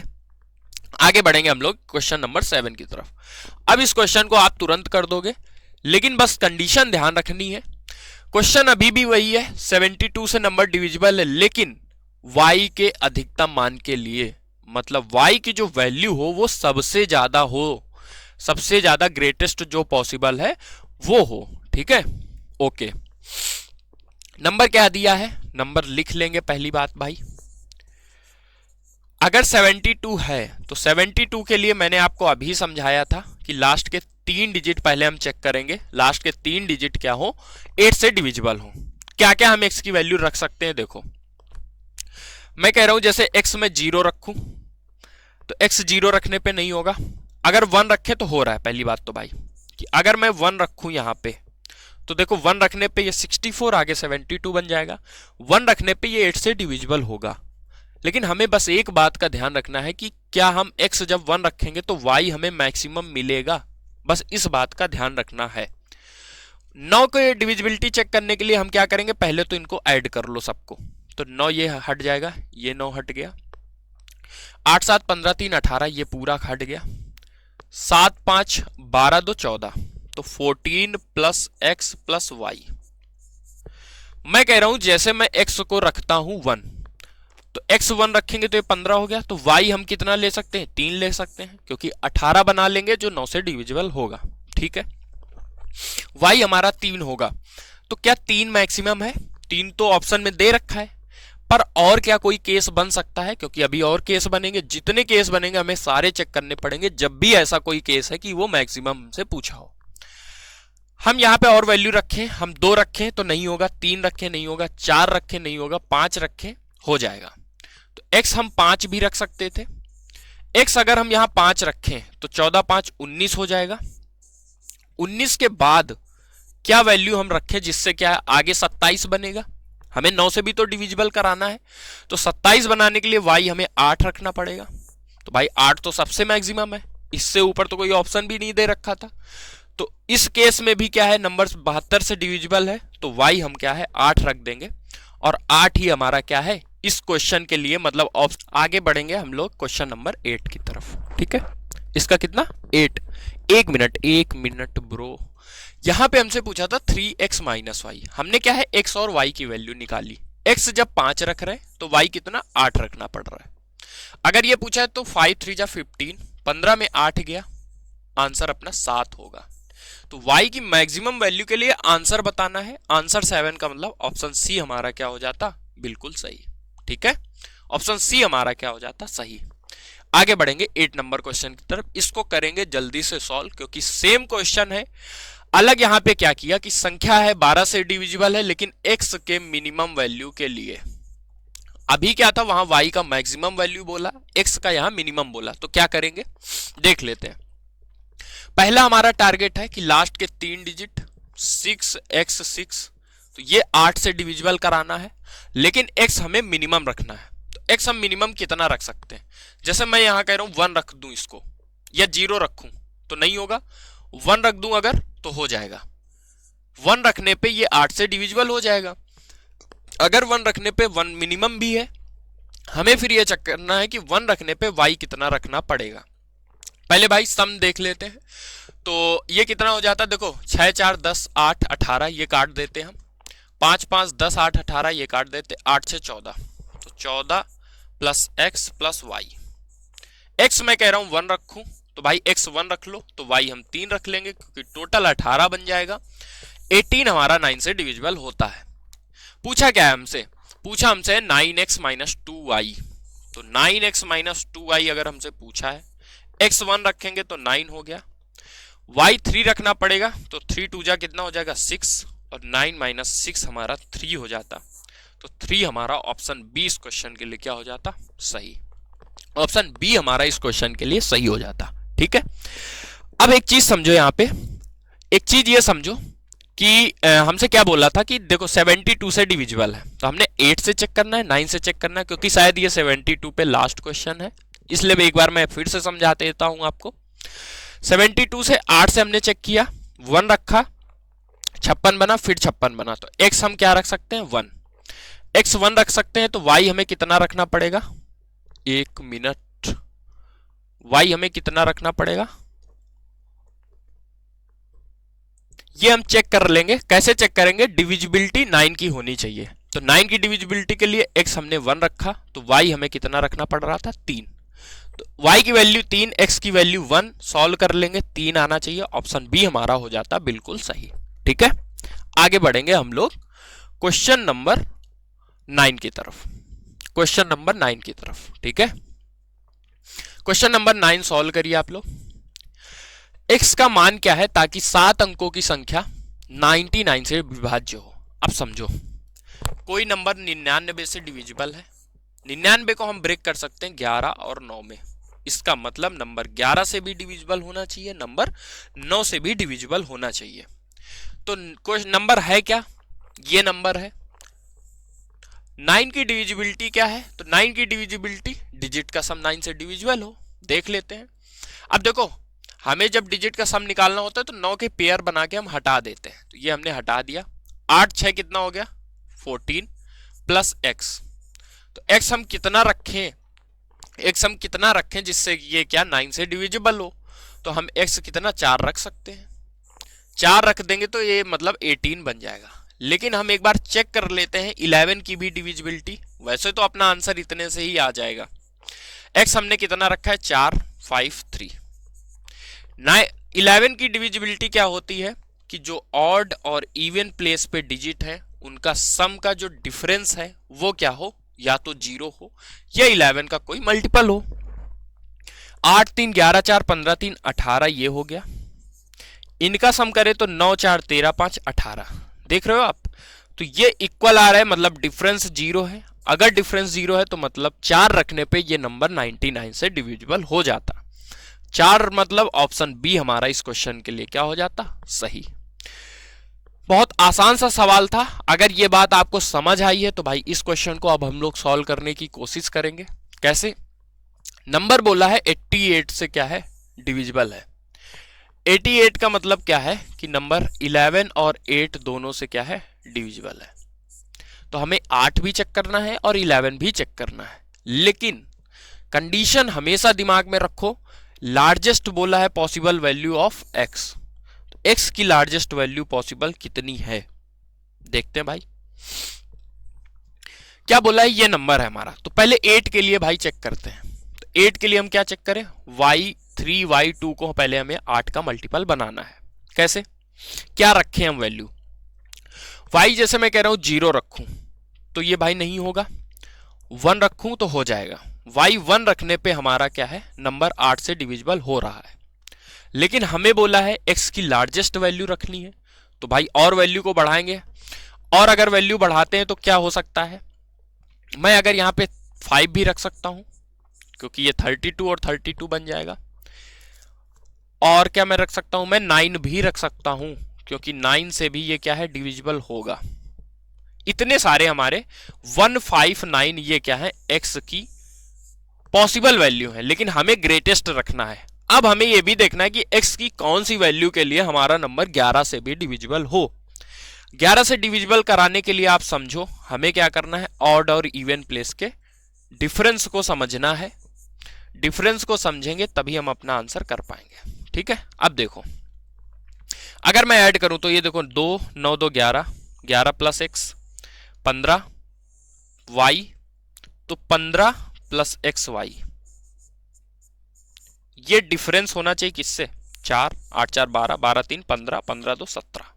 आगे बढ़ेंगे हम लोग क्वेश्चन नंबर 7 की तरफ। अब इस क्वेश्चन को आप तुरंत कर दोगे, लेकिन बस कंडीशन ध्यान रखनी है। क्वेश्चन अभी भी वही है, 72 से नंबर डिविजिबल है, लेकिन y के अधिकतम मान के लिए, मतलब y की जो वैल्यू हो वो सबसे ज्यादा हो, सबसे ज्यादा ग्रेटेस्ट जो पॉसिबल है वो हो, ठीक है। ओके नंबर क्या दिया है, नंबर लिख लेंगे पहली बात भाई। अगर 72 है तो 72 के लिए मैंने आपको अभी समझाया था कि लास्ट के 3 डिजिट पहले हम चेक करेंगे, लास्ट के 3 डिजिट क्या हो 8 से डिविजिबल हो। क्या क्या हम x की वैल्यू रख सकते हैं, देखो मैं कह रहा हूं जैसे x में 0 रखूं तो x 0 रखने पे नहीं होगा, अगर 1 रखे तो हो रहा है। पहली बात तो भाई कि अगर मैं 1 रखूं यहां पे तो देखो 1 रखने पे ये 64 आगे 72 बन जाएगा, 1 रखने पे ये 8 से डिविजिबल होगा। लेकिन हमें बस एक बात का ध्यान रखना है कि क्या हम x जब 1 रखेंगे तो y हमें मैक्सिमम मिलेगा, बस इस बात का ध्यान रखना है। 9 के डिविजिबिलिटी चेक करने के लिए हम क्या करेंगे, पहले तो इनको ऐड कर लो सबको। तो 9 ये हट जाएगा, ये 9 हट गया, 8 7 15 3 18 ये पूरा हट गया, 7 5 12 2 14, तो 14 प्लस एक्स प्लस वाई। मैं कह रहा हूं जैसे मैं x को रखता हूं 1, तो x 1 रखेंगे तो ये 15 हो गया, तो y हम कितना ले सकते हैं, 3 ले सकते हैं, क्योंकि 18 बना लेंगे जो 9 से डिविजिबल होगा। ठीक है, y हमारा 3 होगा। तो क्या 3 मैक्सिमम है? 3 तो ऑप्शन में दे रखा है, पर और क्या कोई केस बन सकता है? क्योंकि अभी और केस बनेंगे, जितने केस बनेंगे हमें सारे चेक करने पड़ेंगे जब भी ऐसा कोई केस है कि वो मैक्सिमम से पूछा हो। हम यहां पे और वैल्यू रखें, हम 2 रखें तो नहीं होगा, 3 रखें नहीं होगा, 4 रखें नहीं होगा, 5 रखें हो जाएगा। तो x हम 5 भी रख सकते थे। x अगर हम यहां 5 रखें तो 14 5 19 हो जाएगा। 19 के बाद क्या वैल्यू हम रखें जिससे क्या है, आगे 27 बनेगा। हमें 9 से भी तो डिविजिबल कराना है, तो 27 बनाने के लिए y हमें 8 रखना पड़ेगा। तो भाई 8 तो सबसे मैक्सिमम है, इससे ऊपर तो कोई ऑप्शन भी नहीं दे रखा था। तो इस केस में भी क्या है, नंबर 72 से डिविजिबल है, तो y हम क्या है 8 रख देंगे, और 8 ही हमारा क्या है इस क्वेश्चन के लिए, मतलब आगे बढ़ेंगे हम लोग क्वेश्चन नंबर 8 की तरफ। ठीक है, इसका कितना 8। एक मिनट ब्रो, यहां पे हमसे पूछा था 3x माइनस वाई, हमने क्या है x और y की वैल्यू निकाली। x जब 5 रख रहे हैं तो y कितना 8 रखना पड़ रहा है। अगर ये पूछा है तो 5 3 जा 15, 15 में 8 गया, आंसर अपना 7 होगा। तो y की मैक्सिमम वैल्यू के लिए आंसर बताना है, आंसर 7 का मतलब ऑप्शन सी हमारा क्या हो जाता, बिल्कुल सही। ठीक है, ऑप्शन सी हमारा क्या हो जाता, सही। आगे बढ़ेंगे 8 नंबर क्वेश्चन की तरफ, इसको करेंगे जल्दी से सॉल्व, क्योंकि सेम क्वेश्चन है। अलग यहां पे क्या किया कि संख्या है 12 से डिविजिबल है, लेकिन x के मिनिमम वैल्यू के लिए। अभी क्या था, वहां y का मैक्सिमम वैल्यू बोला, x का यहां मिनिमम बोला, तो क्या करेंगे देख लेते हैं। पहला हमारा टारगेट है कि लास्ट के 3 डिजिट 6x6, तो ये 8 से डिविजिबल कराना है, लेकिन x हमें मिनिमम रखना है। तो x हम मिनिमम कितना रख सकते हैं, जैसे मैं यहां कह रहा हूं 1 रख दूं इसको, या 0 रखूं तो नहीं होगा, 1 रख दूं अगर तो हो जाएगा। 1 रखने पे ये 8 से डिविजिबल हो जाएगा। अगर 1 रखने पे 1 मिनिमम भी है, हमें फिर ये चेक करना है कि 1 रखने पे y कितना रखना पड़ेगा। पहले भाई सम देख लेते हैं, तो ये कितना हो जाता है, देखो 6 4 10 8 18 ये काट देते हम, 5 5 10 8 18 ये काट देते, 8 से 14, तो 14 plus x plus y. x मैं कह रहा हूं 1 रखूं, तो भाई x 1 रख लो, तो y हम 3 रख लेंगे, क्योंकि टोटल 18 बन जाएगा। 18 हमारा 9 से डिविजिबल होता है। पूछा क्या है हमसे, पूछा हमसे 9x माइनस 2y, तो 9x माइनस 2y अगर हमसे पूछा है, x 1 रखेंगे तो 9 हो गया, y 3 रखना पड़ेगा, तो 3 2 जा कितना हो जाएगा 6, और 9 माइनस 6 हमारा 3 हो जाता, तो 3 हमारा ऑप्शन बी इस क्वेश्चन के लिए क्या हो जाता, सही। ऑप्शन बी हमारा इस क्वेश्चन के लिए सही हो जाता। ठीक है, अब एक चीज समझो, यहां पे एक चीज ये समझो कि हमसे क्या बोला था कि देखो 72 से डिविजिबल है, तो हमने 8 से चेक करना है, 9 से चेक करना है, क्योंकि शायद ये 72 पे लास्ट क्वेश्चन है, इसलिए एक बार मैं फिर से समझा देता हूं आपको। 72 से 8 से हमने चेक किया, 1 रखा, 56 बना, फिर 56 बना, तो x हम क्या रख सकते हैं 1, x 1 रख सकते हैं, तो y हमें कितना रखना पड़ेगा, 1 मिनट, y हमें कितना रखना पड़ेगा, ये हम चेक कर लेंगे। कैसे चेक करेंगे, डिविजिबिलिटी 9 की होनी चाहिए, तो 9 की डिविजिबिलिटी के लिए x हमने 1 रखा, तो y हमें कितना रखना पड़ रहा था 3, तो y की वैल्यू 3, x की वैल्यू 1, सॉल्व कर लेंगे, 3 आना चाहिए, ऑप्शन बी हमारा हो जाता बिल्कुल सही। ठीक है, आगे बढ़ेंगे हम लोग क्वेश्चन नंबर 9 की तरफ, क्वेश्चन नंबर 9 की तरफ। ठीक है, क्वेश्चन नंबर 9 सॉल्व करिए आप लोग। x का मान क्या है ताकि 7 अंकों की संख्या 99 से विभाज्य हो। अब समझो, कोई नंबर 99 से डिविजिबल है, 99 को हम ब्रेक कर सकते हैं 11 और 9 में, इसका मतलब नंबर 11 से भी डिविजिबल होना चाहिए, नंबर 9 से भी डिविजिबल होना चाहिए। तो कोई नंबर है क्या, ये नंबर है। 9 की डिविजिबिलिटी क्या है, तो 9 की डिविजिबिलिटी डिजिट का सम 9 से डिविजिबल हो, देख लेते हैं। अब देखो हमें जब डिजिट का सम निकालना होता है तो 9 के पेयर बना के हम हटा देते हैं, तो ये हमने हटा दिया। 8 6 कितना हो गया 14 प्लस एक्स। तो एक्स हम कितना रखें, एक्स हम कितना रखें जिससे ये क्या 9 से डिविजिबल हो, तो हम एक्स कितना 4 रख सकते हैं। 4 रख देंगे तो ये मतलब 18 बन जाएगा। लेकिन हम एक बार चेक कर लेते हैं 11 की भी डिविजिबिलिटी। वैसे तो अपना आंसर इतने से ही आ जाएगा। एक्स हमने कितना रखा है 4 5 3। 11 की डिविजिबिलिटी क्या होती है कि जो ऑड और इवन प्लेस पे डिजिट है उनका सम का जो डिफरेंस है वो क्या हो, या तो 0 हो या 11 का कोई मल्टीपल हो। 8 3 11 4 15 3 18 ये हो गया। इनका सम करें तो 9 4 13 5 18। देख रहे हो आप, तो ये इक्वल आ रहा है, मतलब डिफरेंस 0 है। अगर डिफरेंस 0 है तो मतलब 4 रखने पे ये नंबर 99 से डिविजिबल हो जाता। 4 मतलब ऑप्शन बी हमारा इस क्वेश्चन के लिए क्या हो जाता, सही। बहुत आसान सा सवाल था। अगर ये बात आपको समझ आई है तो भाई इस क्वेश्चन को अब हम लोग सॉल्व करने की कोशिश करेंगे। कैसे, नंबर बोला है 88 से क्या है डिविजिबल है। 88 का मतलब क्या है कि नंबर 11 और 8 दोनों से क्या है डिविजिबल है। तो हमें 8 भी चेक करना है और 11 भी चेक करना है, लेकिन कंडीशन हमेशा दिमाग में रखो, लार्जेस्ट बोला है पॉसिबल वैल्यू ऑफ एक्स। तो एक्स की लार्जेस्ट वैल्यू पॉसिबल कितनी है देखते हैं भाई। क्या बोला है, ये नंबर है हमारा। तो पहले 8 के लिए भाई चेक करते हैं। तो 8 के लिए हम क्या चेक करें, y3 y2 को पहले हमें 8 का मल्टीपल बनाना है। कैसे, क्या रखें हम वैल्यू, y जैसे मैं कह रहा हूं 0 रखूं तो ये भाई नहीं होगा, 1 रखूं तो हो जाएगा। y 1 रखने पे हमारा क्या है नंबर 8 से डिविजिबल हो रहा है। लेकिन हमें बोला है x की लार्जेस्ट वैल्यू रखनी है, तो भाई और वैल्यू को बढ़ाएंगे। और अगर वैल्यू बढ़ाते हैं तो क्या हो सकता है, मैं अगर यहां पे 5 भी रख सकता हूं क्योंकि ये 32 और 32 बन जाएगा। और क्या मैं रख सकता हूं, मैं 9 भी रख सकता हूं क्योंकि 9 से भी ये क्या है डिविजिबल होगा। इतने सारे हमारे 159 ये क्या है x की पॉसिबल वैल्यू है, लेकिन हमें ग्रेटेस्ट रखना है। अब हमें यह भी देखना है कि x की कौन सी वैल्यू के लिए हमारा नंबर 11 से भी डिविजिबल हो। 11 से डिविजिबल कराने के लिए आप समझो हमें क्या करना है, ऑड और इवन प्लेस के डिफरेंस को समझना है। डिफरेंस को समझेंगे तभी हम अपना आंसर कर पाएंगे। ठीक है, अब देखो अगर मैं ऐड करूं तो ये देखो 2 9 2 11, 11 प्लस एक्स 15 y, तो 15 प्लस एक्स वाई, ये डिफरेंस होना चाहिए किससे, 4 8 4 12 12 3 15 15 2 17।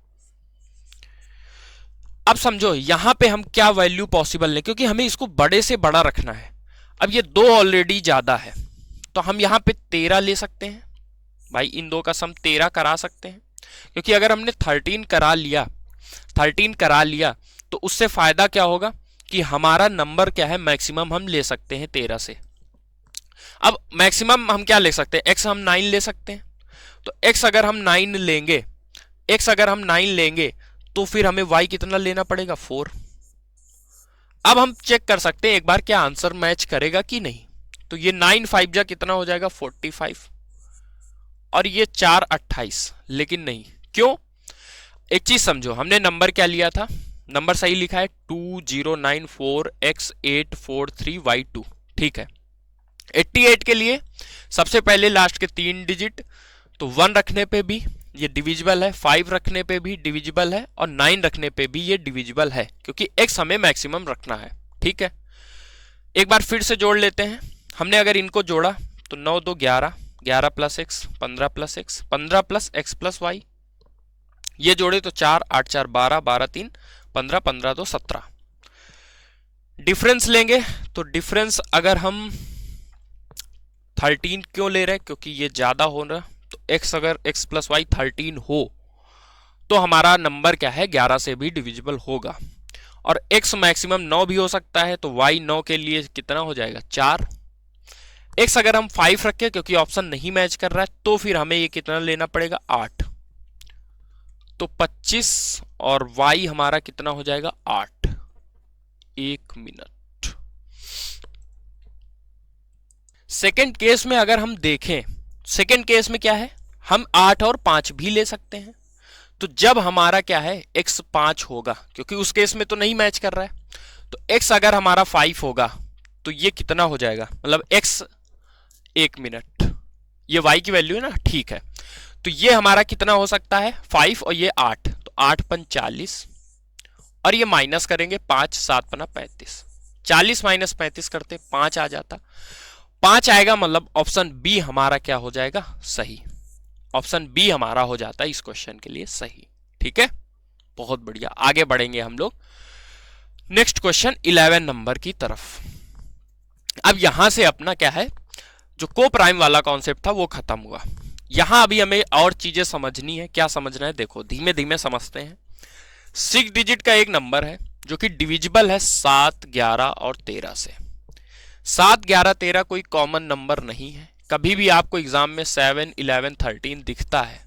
अब समझो यहां पे हम क्या वैल्यू पॉसिबल लें, क्योंकि हमें इसको बड़े से बड़ा रखना है। अब ये 2 ऑलरेडी ज्यादा है तो हम यहां पे 13 ले सकते हैं भाई, इन दो का सम 13 करा सकते हैं। क्योंकि अगर हमने 13 करा लिया तो उससे फायदा क्या होगा कि हमारा नंबर क्या है मैक्सिमम हम ले सकते हैं 13 से। अब मैक्सिमम हम क्या ले सकते हैं, एक्स हम 9 ले सकते हैं। तो एक्स अगर हम 9 लेंगे तो फिर हमें y कितना लेना पड़ेगा 4। अब हम चेक कर सकते हैं एक बार क्या आंसर मैच करेगा कि नहीं। तो ये 9 5 जा कितना हो जाएगा 45 और ये 4 28, लेकिन नहीं, क्यों, एक चीज समझो, हमने नंबर क्या लिया था, नंबर सही लिखा है 2094x843y2। ठीक है, 88 के लिए सबसे पहले लास्ट के 3 डिजिट, तो 1 रखने पे भी ये डिविजिबल है, 5 रखने पे भी डिविजिबल है और 9 रखने पे भी ये डिविजिबल है, क्योंकि x हमें मैक्सिमम रखना है। ठीक है, एक बार फिर से जोड़ लेते हैं। हमने अगर इनको जोड़ा तो 9 2 11, 11 plus x 15 plus x 15 plus x plus y, ये जोड़े तो 4 8 4 12 12 3 15 15 2 17। डिफरेंस लेंगे तो डिफरेंस अगर हम 13 क्यों ले रहे हैं, क्योंकि ये ज्यादा हो रहा, तो x अगर x प्लस वाई 13 हो तो हमारा नंबर क्या है 11 से भी डिविजिबल होगा। और x मैक्सिमम 9 भी हो सकता है, तो y 9 के लिए कितना हो जाएगा 4। x अगर हम 5 रखें क्योंकि ऑप्शन नहीं मैच कर रहा है, तो फिर हमें ये कितना लेना पड़ेगा 8, तो 25 और y हमारा कितना हो जाएगा 8। 1 मिनट। सेकेंड केस में अगर हम देखें, सेकेंड केस में क्या है, हम 8 और 5 भी ले सकते हैं। तो जब हमारा क्या है x 5 होगा, क्योंकि उस केस में तो नहीं मैच कर रहा है, तो x अगर हमारा 5 होगा तो ये कितना हो जाएगा, मतलब x 1 मिनट, ये y की वैल्यू है ना, ठीक है। तो ये हमारा कितना हो सकता है 5 और ये 8, तो 8 पन 40 और ये माइनस करेंगे 5 7 पना 35, 40 माइनस 35 करते 5 आ जाता, 5 आएगा, मतलब ऑप्शन बी हमारा क्या हो जाएगा सही। ऑप्शन बी हमारा हो जाता है इस क्वेश्चन के लिए सही। ठीक है, बहुत बढ़िया, आगे बढ़ेंगे हम लोग नेक्स्ट क्वेश्चन 11 नंबर की तरफ। अब यहां से अपना क्या है, जो को प्राइम वाला कॉन्सेप्ट था वो खत्म हुआ। यहां अभी हमें और चीजें समझनी है। क्या समझना है, देखो धीमे धीमे समझते हैं। 6 डिजिट का एक नंबर है जो कि डिविजिबल है 7, 11 और 13 से। 7, 11, 13 कोई कॉमन नंबर नहीं है। कभी भी आपको एग्जाम में 7, 11, 13 दिखता है,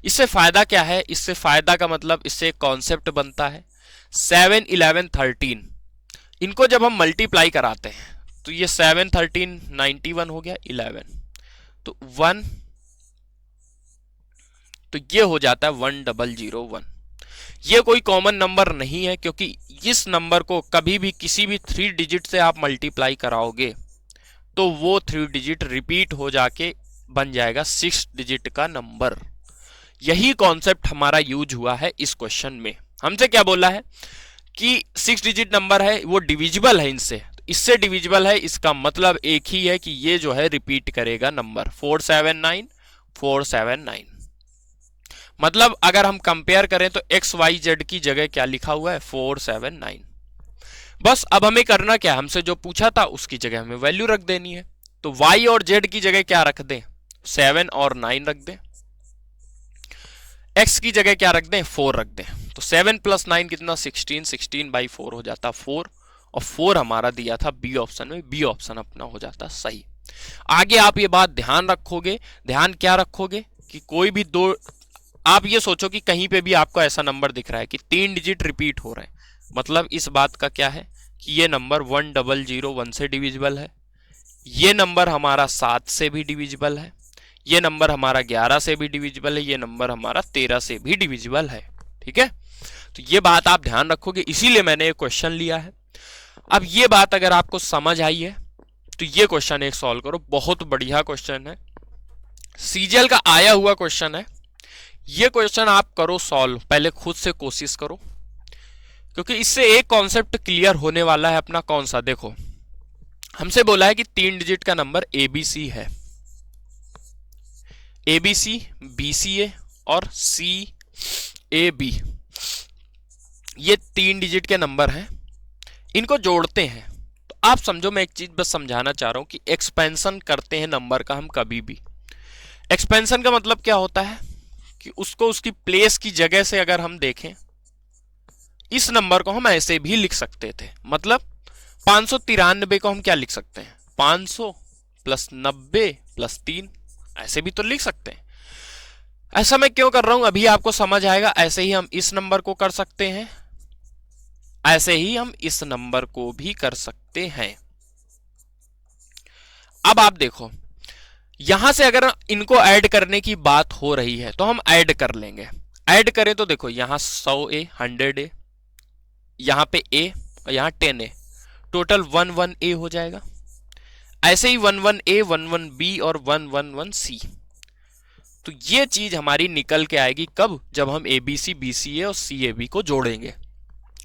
इससे फायदा क्या है, इससे फायदा का मतलब इससे एक कॉन्सेप्ट बनता है 7, 11, 13, इनको जब हम मल्टीप्लाई कराते हैं तो ये 7, 13, 91 हो गया, 11 तो 1, तो ये हो जाता है 1001। ये कोई कॉमन नंबर नहीं है, क्योंकि इस नंबर को कभी भी किसी भी 3 डिजिट से आप मल्टीप्लाई कराओगे तो वो 3 डिजिट रिपीट हो जाके बन जाएगा 6 डिजिट का नंबर। यही कॉन्सेप्ट हमारा यूज हुआ है इस क्वेश्चन में। हमसे क्या बोला है कि 6 डिजिट नंबर है वो डिविजिबल है इनसे, इससे डिविजिबल है, इसका मतलब एक ही है कि ये जो है रिपीट करेगा नंबर 479, 479। मतलब अगर हम कंपेयर करें तो एक्स वाई जेड की जगह क्या लिखा हुआ है 479। बस अब हमें करना क्या, हमसे जो पूछा था उसकी जगह हमें वैल्यू रख देनी है। तो y और z की जगह क्या रख दें, 7 और 9 रख दें, x की जगह क्या रख दें 4 रख दें। तो 7 + 9 कितना 16, 16 बाई 4 हो जाता 4, और 4 हमारा दिया था बी ऑप्शन में, बी ऑप्शन अपना हो जाता सही। आगे आप ये बात ध्यान रखोगे, ध्यान क्या रखोगे कि कोई भी दो, आप ये सोचो कि कहीं पे भी आपको ऐसा नंबर दिख रहा है कि 3 डिजिट रिपीट हो रहे हैं, मतलब इस बात का क्या है कि ये नंबर 1001 से डिविजिबल है, ये नंबर हमारा 7 से भी डिविजिबल है, ये नंबर हमारा 11 से भी डिविजिबल है, ये नंबर हमारा 13 से भी डिविजिबल है। ठीक है, तो ये बात आप ध्यान रखोगे, इसीलिए मैंने ये क्वेश्चन लिया है। अब ये बात अगर आपको समझ आई है तो ये क्वेश्चन एक सॉल्व करो, बहुत बढ़िया क्वेश्चन है, सीजीएल का आया हुआ क्वेश्चन है। ये क्वेश्चन आप करो सॉल्व, पहले खुद से कोशिश करो, क्योंकि इससे एक कॉन्सेप्ट क्लियर होने वाला है अपना। कौन सा, देखो हमसे बोला है कि 3 डिजिट का नंबर एबीसी है, एबीसी, बीसीए और सीएबी, ये 3 डिजिट के नंबर हैं, इनको जोड़ते हैं। तो आप समझो, मैं एक चीज बस समझाना चाह रहा हूं कि एक्सपेंशन करते हैं नंबर का हम कभी भी। एक्सपेंशन का मतलब क्या होता है कि उसको उसकी प्लेस की जगह से अगर हम देखें, इस नंबर को हम ऐसे भी लिख सकते थे, मतलब 593 को हम क्या लिख सकते हैं 500 + 90 + 3, ऐसे भी तो लिख सकते हैं। ऐसा मैं क्यों कर रहा हूं अभी आपको समझ आएगा। ऐसे ही हम इस नंबर को कर सकते हैं, ऐसे ही हम इस नंबर को भी कर सकते हैं। अब आप देखो, यहां से अगर इनको ऐड करने की बात हो रही है तो हम ऐड कर लेंगे। ऐड करें तो देखो यहां 100A, 100A, यहां पे A और यहां 10A, टोटल 11A हो जाएगा। ऐसे ही 11A, 11B और 111C। तो ये चीज हमारी निकल के आएगी कब, जब हम ABC, BCA और CAB को जोड़ेंगे।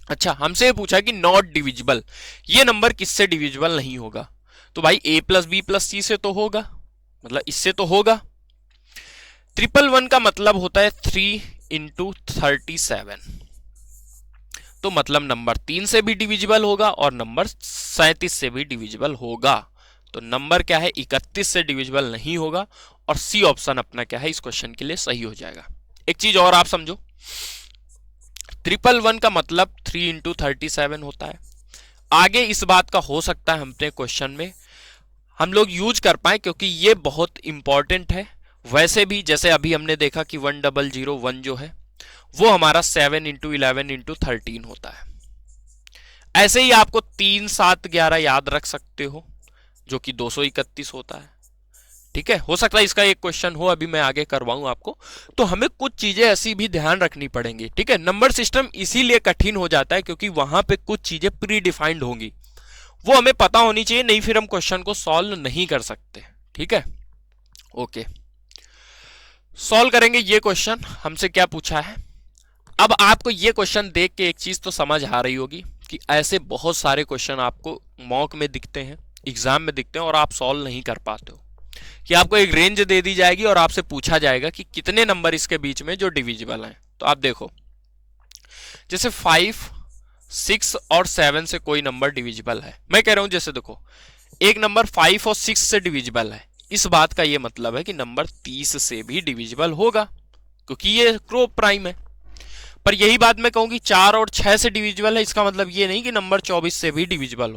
अच्छा, हमसे ये पूछा कि नॉट डिविजिबल, ये नंबर किससे डिविजिबल नहीं होगा, तो भाई A + B + C से तो होगा, मतलब इससे तो होगा। 111 का मतलब होता है 3 × 37, तो मतलब नंबर 3 से भी डिविजिबल होगा और नंबर 37 से भी डिविजिबल होगा। तो नंबर क्या है 31 से डिविजिबल नहीं होगा, और सी ऑप्शन अपना क्या है इस क्वेश्चन के लिए सही हो जाएगा। एक चीज और आप समझो, 111 का मतलब 3 × 37 होता है। आगे इस बात का हो सकता है अपने क्वेश्चन में हम लोग यूज कर पाए, क्योंकि ये बहुत इंपॉर्टेंट है। वैसे भी जैसे अभी हमने देखा कि 1001 जो है वो हमारा 7 × 11 × 13 होता है। ऐसे ही आपको 3, 7, 11 याद रख सकते हो, जो कि 231 होता है। ठीक है, हो सकता है इसका एक क्वेश्चन हो, अभी मैं आगे करवाऊं आपको। तो हमें कुछ चीजें ऐसी भी ध्यान रखनी पड़ेंगी, ठीक है। नंबर सिस्टम इसीलिए कठिन हो जाता है क्योंकि वहां पे कुछ चीजें प्री डिफाइंड होंगी, वो हमें पता होनी चाहिए, नहीं फिर हम क्वेश्चन को सॉल्व नहीं कर सकते, ठीक है। ओके, सॉल्व करेंगे ये क्वेश्चन। हमसे क्या पूछा है, अब आपको ये क्वेश्चन देख के एक चीज तो समझ आ रही होगी कि ऐसे बहुत सारे क्वेश्चन आपको मॉक में दिखते हैं, एग्जाम में दिखते हैं और आप सॉल्व नहीं कर पाते हो, कि आपको एक रेंज दे दी जाएगी और आपसे पूछा जाएगा कि कितने नंबर इसके बीच में जो डिविजिबल हैं। तो आप देखो, जैसे 5, 6 और 7 से कोई नंबर डिविजिबल है, मैं कह रहा हूं जैसे देखो एक नंबर 5 और 6 से डिविजिबल है, इस बात का ये मतलब है कि नंबर 30 से भी डिविजिबल होगा क्योंकि ये क्रोप प्राइम है। पर यही बात मैं कहूंगी 4 और 6 से डिविजिबल है, इसका मतलब ये नहीं कि नंबर 24 से भी डिविजिबल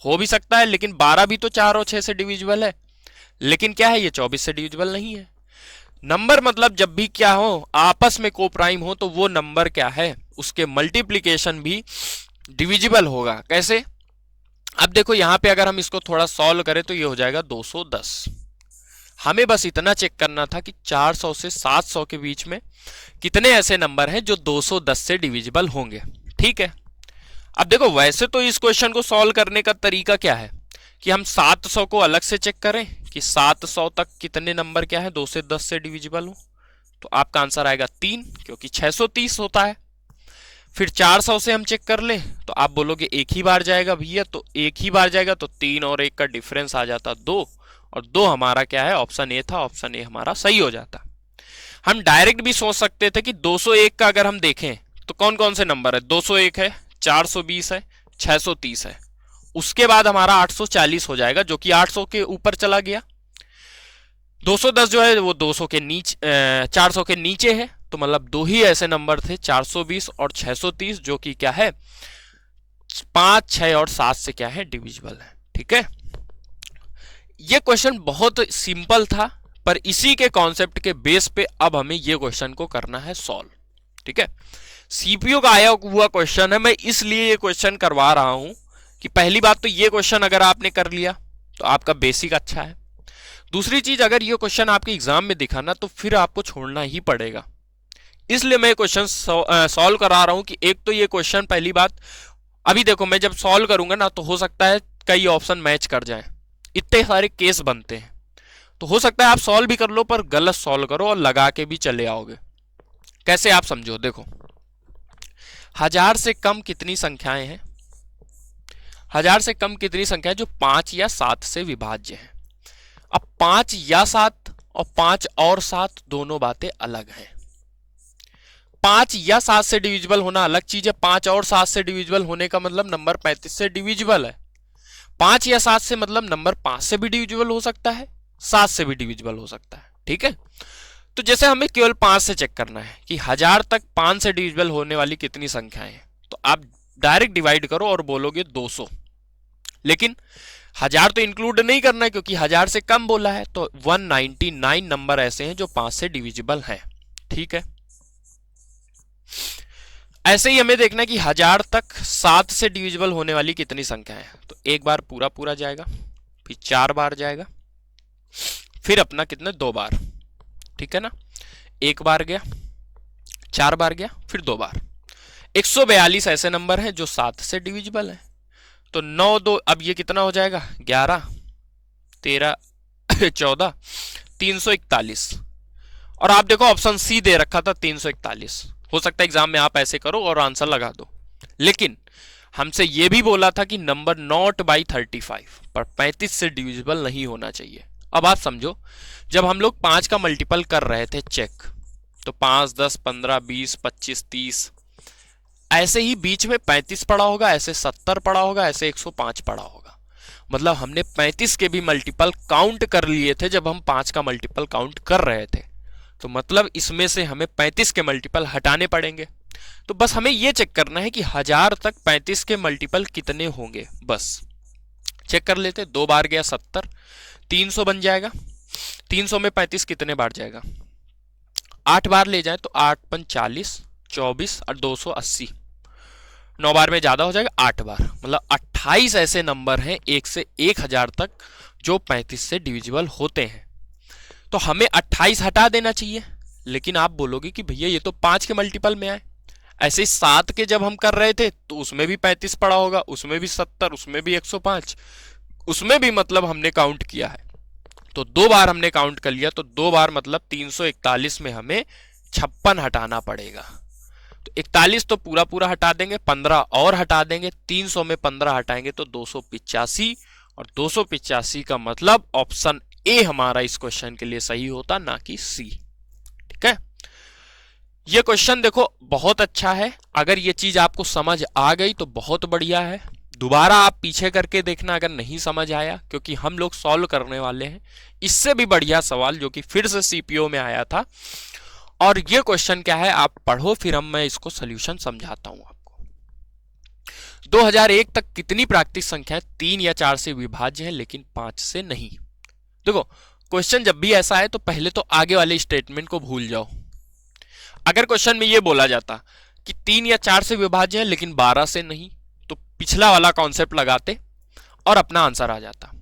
हो भी सकता है, लेकिन 12 भी तो 4 और 6 से डिविजिबल है, लेकिन क्या है ये 24 से डिविजिबल नहीं है। नंबर मतलब जब भी क्या हो आपस में को प्राइम हो तो वो नंबर क्या है, उसके मल्टीप्लीकेशन भी डिविजिबल होगा। कैसे, अब देखो यहां पे अगर हम इसको थोड़ा सॉल्व करें तो ये हो जाएगा 210। हमें बस इतना चेक करना था कि 400 से 700 के बीच में कितने ऐसे नंबर हैं जो 210 से डिविजिबल होंगे, ठीक है। अब देखो वैसे तो इस क्वेश्चन को सॉल्व करने का तरीका क्या है कि हम 700 को अलग से चेक करें कि 700 तक कितने नंबर क्या है 2 से 10 से डिविजिबल हो, तो आपका आंसर आएगा 3 क्योंकि 630 होता है। फिर 400 से हम चेक कर लें तो आप बोलोगे एक ही बार जाएगा भैया, तो एक ही बार जाएगा तो 3 और 1 का डिफरेंस आ जाता 2, और 2 हमारा क्या है, ऑप्शन ए था, ऑप्शन ए हमारा सही हो जाता। हम डायरेक्ट भी सोच सकते थे कि 201 का अगर हम देखें तो कौन कौन से नंबर है, 201 है, 420 है, 630 है, उसके बाद हमारा 840 हो जाएगा जो कि 800 के ऊपर चला गया। 210 जो है वो 200 के नीचे 400 के नीचे है, तो मतलब दो ही ऐसे नंबर थे 420 और 630 जो कि क्या है 5, 6 और 7 से क्या है डिविजिबल है, ठीक है। ये क्वेश्चन बहुत सिंपल था, पर इसी के कॉन्सेप्ट के बेस पे अब हमें ये क्वेश्चन को करना है सॉल्व, ठीक है। सीपीयू का आया हुआ क्वेश्चन है, मैं इसलिए ये क्वेश्चन करवा रहा हूं कि पहली बात तो ये क्वेश्चन अगर आपने कर लिया तो आपका बेसिक अच्छा है। दूसरी चीज, अगर ये क्वेश्चन आपके एग्जाम में दिखा ना तो फिर आपको छोड़ना ही पड़ेगा, इसलिए मैं क्वेश्चन सॉल्व करा रहा हूं कि एक तो ये क्वेश्चन पहली बात, अभी देखो मैं जब सॉल्व करूंगा ना तो हो सकता है कई ऑप्शन मैच कर जाएं, इतने सारे केस बनते हैं, तो हो सकता है आप सॉल्व भी कर लो पर गलत सॉल्व करो और लगा के भी चले आओगे। कैसे आप समझो, देखो 1000 से कम कितनी संख्याएं हैं, 1000 से कम कितनी संख्या जो 5 या 7 से विभाज्य है। अब 5 या 7 और 5 और 7 दोनों बातें अलग हैं। 5 या 7 से डिविजिबल होना अलग चीज है, 5 और 7 से डिविजिबल होने का मतलब नंबर 35 से डिविजिबल है। 5 या 7 से मतलब नंबर 5 से भी डिविजिबल हो सकता है, 7 से भी डिविजिबल हो सकता है, ठीक है। तो जैसे हमें केवल 5 से चेक करना है कि 1000 तक 5 से डिविजिबल होने वाली कितनी संख्याएं हैं, तो आप डायरेक्ट डिवाइड करो और बोलोगे 200, लेकिन 1000 तो इंक्लूड नहीं करना है क्योंकि 1000 से कम बोला है, तो 199 नंबर ऐसे हैं जो 5 से डिविजिबल हैं, ठीक है। ऐसे ही हमें देखना है कि 1000 तक 7 से डिविजिबल होने वाली कितनी संख्या है, तो एक बार पूरा पूरा जाएगा, फिर 4 बार जाएगा, फिर अपना कितने 2 बार, ठीक है ना। 1 बार गया, 4 बार गया, फिर 2 बार। 142 ऐसे नंबर हैं जो 7 से डिविजिबल है, तो 9 2 अब ये कितना हो जाएगा 11 13 14 341, और आप देखो ऑप्शन सी दे रखा था 341। हो सकता है एग्जाम में आप ऐसे करो और आंसर लगा दो, लेकिन हमसे यह भी बोला था कि नंबर नॉट बाई 35 पर 35 से डिविजिबल नहीं होना चाहिए। अब आप समझो, जब हम लोग 5 का मल्टीपल कर रहे थे चेक, तो 5 10 15 20 25 30 ऐसे ही बीच में 35 पड़ा होगा, ऐसे 70 पड़ा होगा, ऐसे 105 पड़ा होगा, मतलब हमने 35 के भी मल्टीपल काउंट कर लिए थे जब हम 5 का मल्टीपल काउंट कर रहे थे, तो मतलब इसमें से हमें 35 के मल्टीपल हटाने पड़ेंगे। तो बस हमें यह चेक करना है कि 1000 तक 35 के मल्टीपल कितने होंगे, बस चेक कर लेते। 2 बार गया 70, 300 बन जाएगा, 300 में 35 कितने बार जाएगा, 8 बार ले जाए तो 8 5 40 24 और 280, 9 बार में ज्यादा हो जाएगा 8 बार, मतलब 28 ऐसे नंबर हैं 1 से 1000 तक जो 35 से डिविजिबल होते हैं, तो हमें 28 हटा देना चाहिए। लेकिन आप बोलोगे कि भैया ये तो 5 के मल्टीपल में आए। ऐसे ही 7 के जब हम कर रहे थे तो उसमें भी 35 पड़ा होगा, उसमें भी 70, उसमें भी 105, उसमें भी मतलब हमने काउंट किया है। तो 2 बार हमने काउंट कर लिया, तो 2 बार मतलब 341 में हमें 56 हटाना पड़ेगा। तो 41 तो पूरा पूरा हटा देंगे, 15 और हटा देंगे, 300 में 15 हटाएंगे तो 285, और 285 का मतलब ऑप्शन ए हमारा इस क्वेश्चन के लिए सही होता, ना कि सी। ठीक है, ये क्वेश्चन देखो बहुत अच्छा है। अगर ये चीज आपको समझ आ गई तो बहुत बढ़िया है। दोबारा आप पीछे करके देखना अगर नहीं समझ आया, क्योंकि हम लोग सॉल्व करने वाले हैं इससे भी बढ़िया सवाल जो कि फिर से सीपीओ में आया था। और ये क्वेश्चन क्या है आप पढ़ो, फिर मैं इसको सोल्यूशन समझाता हूं आपको। 2001 तक कितनी प्राकृतिक संख्याएं 3 या 4 से विभाज्य है लेकिन 5 से नहीं। देखो क्वेश्चन जब भी ऐसा है तो पहले तो आगे वाले स्टेटमेंट को भूल जाओ। अगर क्वेश्चन में ये बोला जाता कि 3 या 4 से विभाज्य है लेकिन 12 से नहीं, तो पिछला वाला कॉन्सेप्ट लगाते और अपना आंसर आ जाता।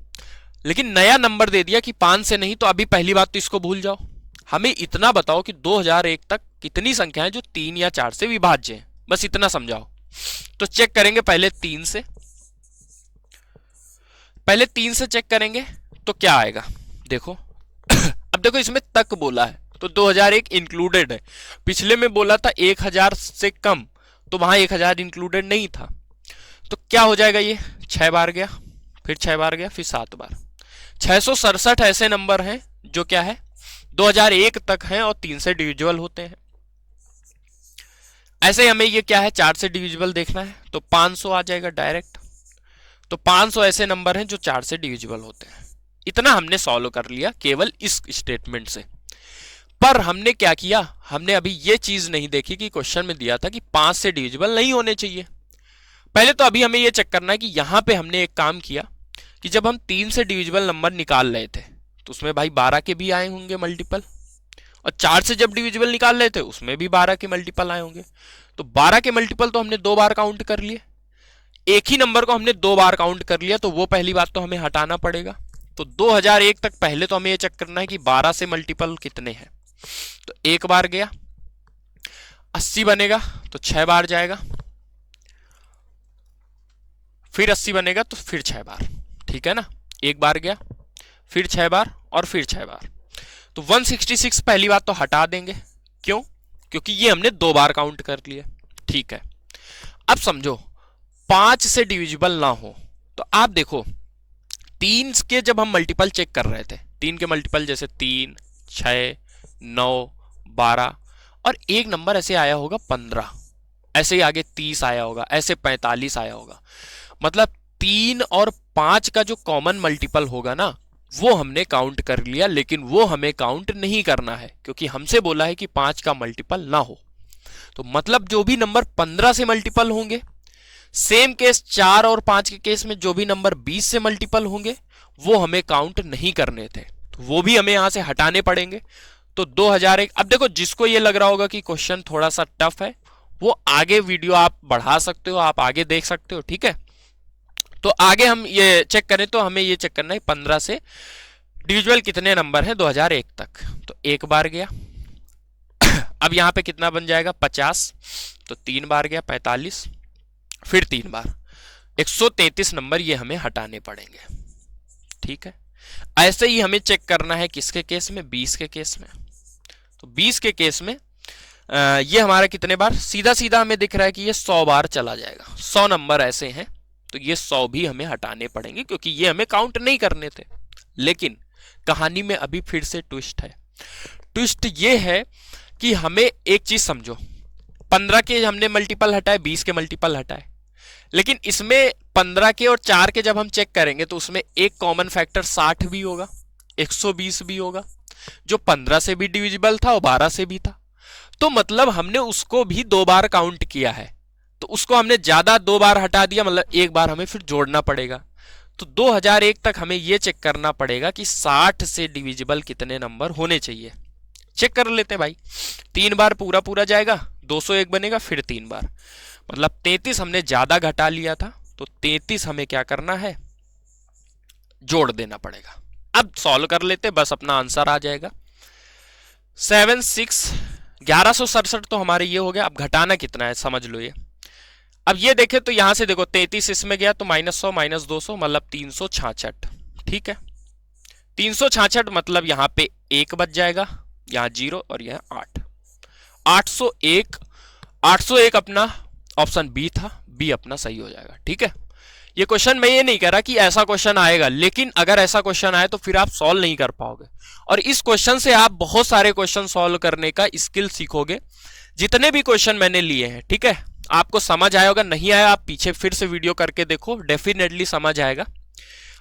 लेकिन नया नंबर दे दिया कि 5 से नहीं, तो अभी पहली बात तो इसको भूल जाओ। हमें इतना बताओ कि 2001 तक कितनी संख्याएं जो 3 या 4 से विभाज्य हैं, बस इतना समझाओ। तो चेक करेंगे पहले 3 से, पहले 3 से चेक करेंगे तो क्या आएगा देखो। अब देखो इसमें तक बोला है तो 2001 इंक्लूडेड है। पिछले में बोला था 1000 से कम, तो वहां 1000 इंक्लूडेड नहीं था। तो क्या हो जाएगा, ये 6 बार गया, फिर 6 बार गया, फिर 7 बार। 667 ऐसे नंबर हैं जो क्या है 2001 तक हैं और 3 से डिविजिबल होते हैं। ऐसे ही हमें ये क्या है 4 से डिविजिबल देखना है, तो 500 आ जाएगा डायरेक्ट। तो 500 ऐसे नंबर हैं जो 4 से डिविजिबल होते हैं। इतना हमने सॉल्व कर लिया केवल इस स्टेटमेंट से। पर हमने क्या किया, हमने अभी ये चीज नहीं देखी कि क्वेश्चन में दिया था कि 5 से डिविजिबल नहीं होने चाहिए। पहले तो अभी हमें ये चेक करना है कि यहां पे हमने एक काम किया कि जब हम 3 से डिविजिबल नंबर निकाल रहे थे तो उसमें भाई 12 के भी आए होंगे मल्टीपल, और 4 से जब डिविजिबल निकाल रहे थे उसमें भी 12 के मल्टीपल आए होंगे। तो 12 के मल्टीपल तो हमने 2 बार काउंट कर लिए, एक ही नंबर को हमने 2 बार काउंट कर लिया, तो वो पहली बात तो हमें हटाना पड़ेगा। तो 2001 तक पहले तो हमें ये चेक करना है कि 12 से मल्टीपल कितने हैं। तो 1 बार गया, 80 बनेगा तो 6 बार जाएगा, फिर 80 बनेगा तो फिर 6 बार। ठीक है ना, 1 बार गया, फिर 6 बार और फिर 6 बार। तो 166 पहली बात तो हटा देंगे, क्यों, क्योंकि ये हमने 2 बार काउंट कर लिया। ठीक है, अब समझो 5 से डिविजिबल ना हो तो आप देखो 3 के जब हम मल्टीपल चेक कर रहे थे, 3 के मल्टीपल जैसे 3, 6, 9, 12, और एक नंबर ऐसे आया होगा 15, ऐसे ही आगे 30 आया होगा, ऐसे 45 आया होगा। मतलब 3 और 5 का जो कॉमन मल्टीपल होगा ना वो हमने काउंट कर लिया, लेकिन वो हमें काउंट नहीं करना है क्योंकि हमसे बोला है कि 5 का मल्टीपल ना हो। तो मतलब जो भी नंबर 15 से मल्टीपल होंगे, सेम केस 4 और 5 के केस में जो भी नंबर 20 से मल्टीपल होंगे वो हमें काउंट नहीं करने थे, तो वो भी हमें यहां से हटाने पड़ेंगे। तो 2001, अब देखो जिसको ये लग रहा होगा कि क्वेश्चन थोड़ा सा टफ है वो आगे वीडियो आप बढ़ा सकते हो, आप आगे देख सकते हो। ठीक है, तो आगे हम ये चेक करें तो हमें ये चेक करना है 15 से डिविजिबल कितने नंबर हैं 2001 तक। तो 1 बार गया, अब यहां पे कितना बन जाएगा 50, तो 3 बार गया 45, फिर 3 बार, 133 नंबर ये हमें हटाने पड़ेंगे। ठीक है, ऐसे ही हमें चेक करना है किसके केस में, 20 के केस में। तो 20 के केस में ये हमारा कितने बार, सीधा सीधा हमें दिख रहा है कि ये 100 बार चला जाएगा। 100 नंबर ऐसे हैं तो ये 100 भी हमें हटाने पड़ेंगे क्योंकि ये हमें काउंट नहीं करने थे। लेकिन कहानी में अभी फिर से ट्विस्ट है। ट्विस्ट ये है कि हमें एक चीज समझो, 15 के हमने मल्टीपल हटाए, 20 के मल्टीपल हटाए, लेकिन इसमें 15 के और 4 के जब हम चेक करेंगे तो उसमें एक कॉमन फैक्टर 60 भी होगा, 120 भी होगा, जो 15 से भी डिविजिबल था और 12 से भी था। तो मतलब हमने उसको भी 2 बार काउंट किया है, तो उसको हमने ज्यादा 2 बार हटा दिया, मतलब 1 बार हमें फिर जोड़ना पड़ेगा। तो 2001 तक हमें यह चेक करना पड़ेगा कि 60 से डिविजिबल कितने नंबर होने चाहिए। चेक कर लेते हैं भाई, 3 बार पूरा पूरा जाएगा, 201 बनेगा, फिर 3 बार, मतलब 33 हमने ज्यादा घटा लिया था, तो 33 हमें क्या करना है, जोड़ देना पड़ेगा। अब सॉल्व कर लेते, बस अपना आंसर आ जाएगा। 1167 तो हमारे ये हो गया। अब घटाना कितना है समझ लो ये। अब ये देखे तो यहां से देखो 33 इसमें गया तो -100 -200 मतलब 366। ठीक है, 366 मतलब यहाँ पे 1 बच जाएगा, यहाँ 0 और यहाँ 8। 801, 801 अपना ऑप्शन बी था, बी अपना सही हो जाएगा। ठीक है, ये क्वेश्चन मैं ये नहीं कह रहा कि ऐसा क्वेश्चन आएगा, लेकिन अगर ऐसा क्वेश्चन आए तो फिर आप सॉल्व नहीं कर पाओगे। और इस क्वेश्चन से आप बहुत सारे क्वेश्चन सॉल्व करने का स्किल सीखोगे, जितने भी क्वेश्चन मैंने लिए हैं। ठीक है, आपको समझ आया होगा, नहीं आया आप पीछे फिर से वीडियो करके देखो, डेफिनेटली समझ आएगा।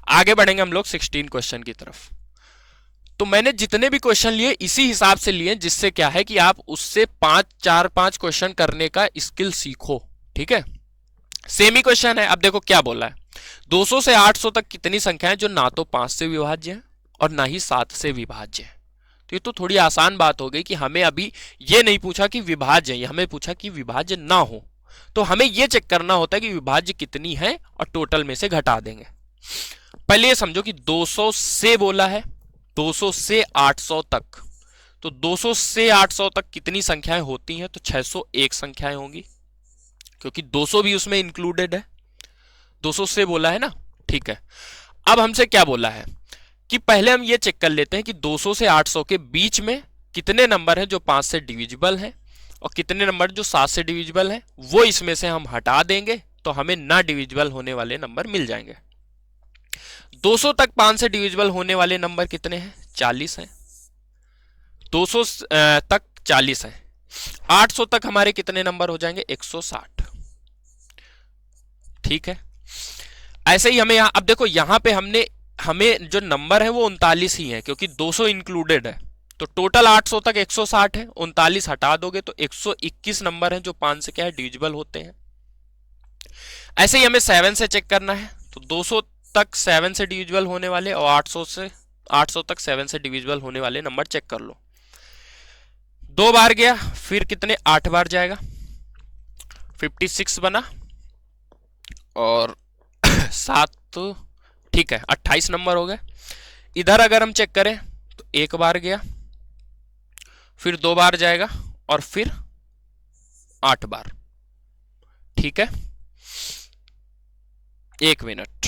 आगे बढ़ेंगे हम लोग 16 क्वेश्चन की तरफ। तो मैंने जितने भी क्वेश्चन लिए इसी हिसाब से लिए, जिससे क्या है कि आप उससे 4-5 क्वेश्चन करने का स्किल सीखो। ठीक है, सेम ही क्वेश्चन है। अब देखो क्या बोला है, 200 से 800 तक कितनी संख्याएं जो ना तो 5 से विभाज्य है और ना ही 7 से विभाज्य है। तो ये तो थोड़ी आसान बात हो गई कि हमें अभी ये नहीं पूछा कि विभाज्य है, हमें पूछा कि विभाज्य ना हो। तो हमें ये चेक करना होता है कि विभाज्य कितनी है और टोटल में से घटा देंगे। पहले ये समझो कि 200 से बोला है, 200 से 800 तक, तो 200 से 800 तक कितनी संख्याएं होती हैं, तो 601 संख्याएं होंगी, क्योंकि 200 भी उसमें इंक्लूडेड है, 200 से बोला है ना। ठीक है, अब हमसे क्या बोला है कि पहले हम ये चेक कर लेते हैं कि 200 से 800 के बीच में कितने नंबर हैं जो 5 से डिविजिबल हैं और कितने नंबर जो 7 से डिविजिबल हैं। वो इसमें से हम हटा देंगे तो हमें ना डिविजिबल होने वाले नंबर मिल जाएंगे। 200 तक 5 से डिविजिबल होने वाले नंबर कितने हैं, 40 हैं। 200 तक 40 है। 800 तक हमारे कितने नंबर हो जाएंगे, 160। ठीक है, ऐसे ही हमें यहां, अब देखो यहां पे हमें जो नंबर है वो 39 ही है, क्योंकि 200 इंक्लूडेड है। तो टोटल 800 तक 160 है, 39 हटा दोगे तो 121 नंबर है जो 5 से क्या है डिविजिबल होते हैं। ऐसे ही हमें 7 से चेक करना है, तो 200 तक 7 से डिविजिबल होने वाले और 800 तक 7 से डिविजिबल होने वाले नंबर चेक कर लो। 2 बार गया, फिर कितने 8 बार जाएगा, 56 बना और 7, ठीक है 28 नंबर हो गए। इधर अगर हम चेक करें तो 1 बार गया, फिर 2 बार जाएगा और फिर 8 बार। ठीक है, 1 मिनट,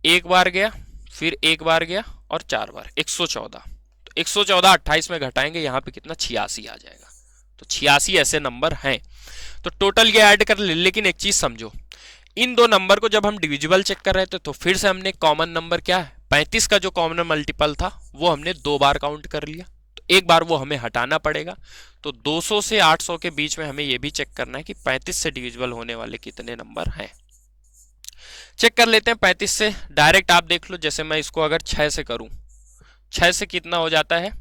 1 बार गया, फिर 1 बार गया और 4 बार, 114। तो 114 28 में घटाएंगे, यहां पे कितना 86 आ जाएगा। तो 86 ऐसे नंबर हैं। तो टोटल ये ऐड कर ले, लेकिन एक चीज समझो, इन दो नंबर को जब हम डिविजिबल चेक कर रहे थे तो फिर से हमने कॉमन नंबर क्या है 35 का जो कॉमन मल्टीपल था वो हमने 2 बार काउंट कर लिया, तो 1 बार वो हमें हटाना पड़ेगा। तो 200 से 800 के बीच में हमें ये भी चेक करना है कि 35 से डिविजिबल होने वाले कितने नंबर हैं। चेक कर लेते हैं 35 से। डायरेक्ट आप देख लो, जैसे मैं इसको अगर 6 से करूं, 6 से कितना हो जाता है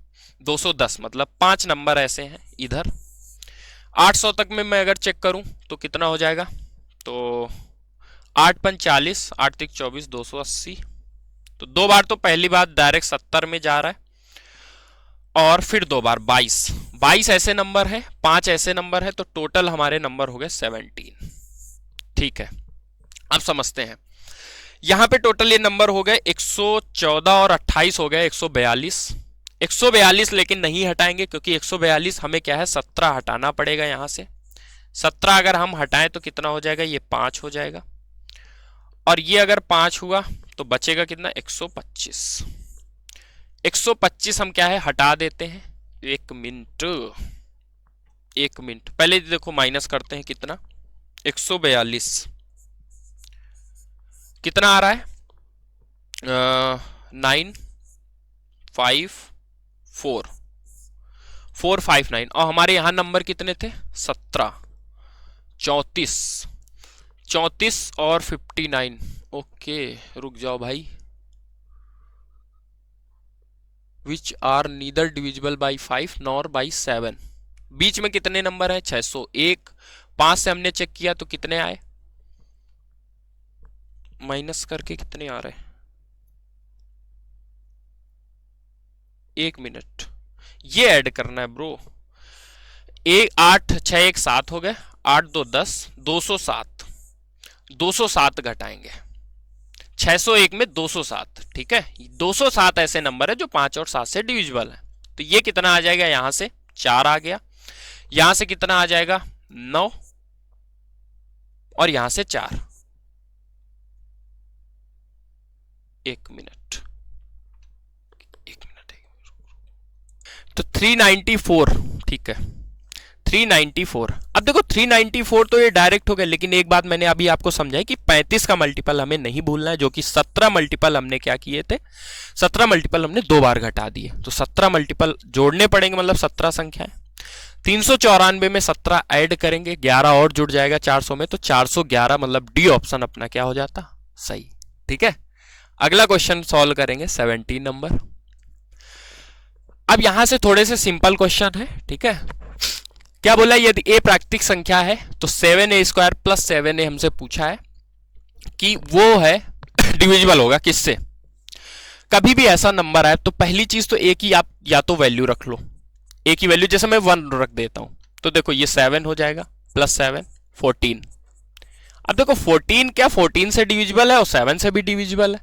210, मतलब 5 नंबर ऐसे हैं इधर। 800 तक में मैं अगर चेक करूं तो कितना हो जाएगा, तो 8 × 40, 8 × 24, 280। तो 2 बार तो पहली बार डायरेक्ट 70 में जा रहा है और फिर 2 बार 22 ऐसे नंबर है, 5 ऐसे नंबर है, तो टोटल हमारे नंबर हो गए 17। ठीक है, अब समझते हैं। यहां पे टोटल ये नंबर हो गए 114 और 28 हो गए 142। 142 लेकिन नहीं हटाएंगे, क्योंकि 142 हमें क्या है 17 हटाना पड़ेगा यहां से। 17 अगर हम हटाएं तो कितना हो जाएगा, ये 5 हो जाएगा और ये अगर 5 हुआ तो बचेगा कितना 125। 125 हम क्या है हटा देते हैं। 1 मिनट, 1 मिनट, पहले देखो माइनस करते हैं कितना, 142 कितना आ रहा है 954 और हमारे यहां नंबर कितने थे 17, 34 और 59। ओके रुक जाओ भाई, which are neither divisible by 5 nor by 7। बीच में कितने नंबर है 601। 5 से हमने चेक किया तो कितने आए, माइनस करके कितने आ रहे हैं, 1 मिनट, ये ऐड करना है ब्रो। 8 6 1 7 हो गए, 8 2 10, 207 घटाएंगे 601 में 207, ठीक है, 207 ऐसे नंबर है जो 5 और 7 से डिविजिबल है। तो ये कितना आ जाएगा, यहां से 4 आ गया, यहां से कितना आ जाएगा 9, और यहां से 4। एक मिनट, तो 394, ठीक है 394। अब देखो 394 तो ये डायरेक्ट हो गया, लेकिन एक बात मैंने अभी आपको समझाई कि 35 का मल्टीपल हमें नहीं भूलना है, जो कि 17 मल्टीपल हमने क्या किए थे, 17 मल्टीपल हमने 2 बार घटा दिए, तो 17 मल्टीपल जोड़ने पड़ेंगे, मतलब 17 संख्या है। 394 में 17 ऐड करेंगे, 11 और जुड़ जाएगा 400 में, तो 411, मतलब डी ऑप्शन अपना क्या हो जाता, सही। ठीक है, अगला क्वेश्चन सॉल्व करेंगे 17 नंबर। अब यहां से थोड़े से सिंपल क्वेश्चन है, ठीक है। क्या बोला, यदि ए प्राकृतिक संख्या है तो 7a² + 7a हमसे पूछा है कि वो है डिविजिबल होगा किससे। कभी भी ऐसा नंबर आए तो पहली चीज तो ए की आप या तो वैल्यू रख लो, ए की वैल्यू जैसे मैं 1 रख देता हूं, तो देखो ये 7 हो जाएगा, +7 14। अब देखो 14 क्या 14 से डिविजिबल है और 7 से भी डिविजिबल है,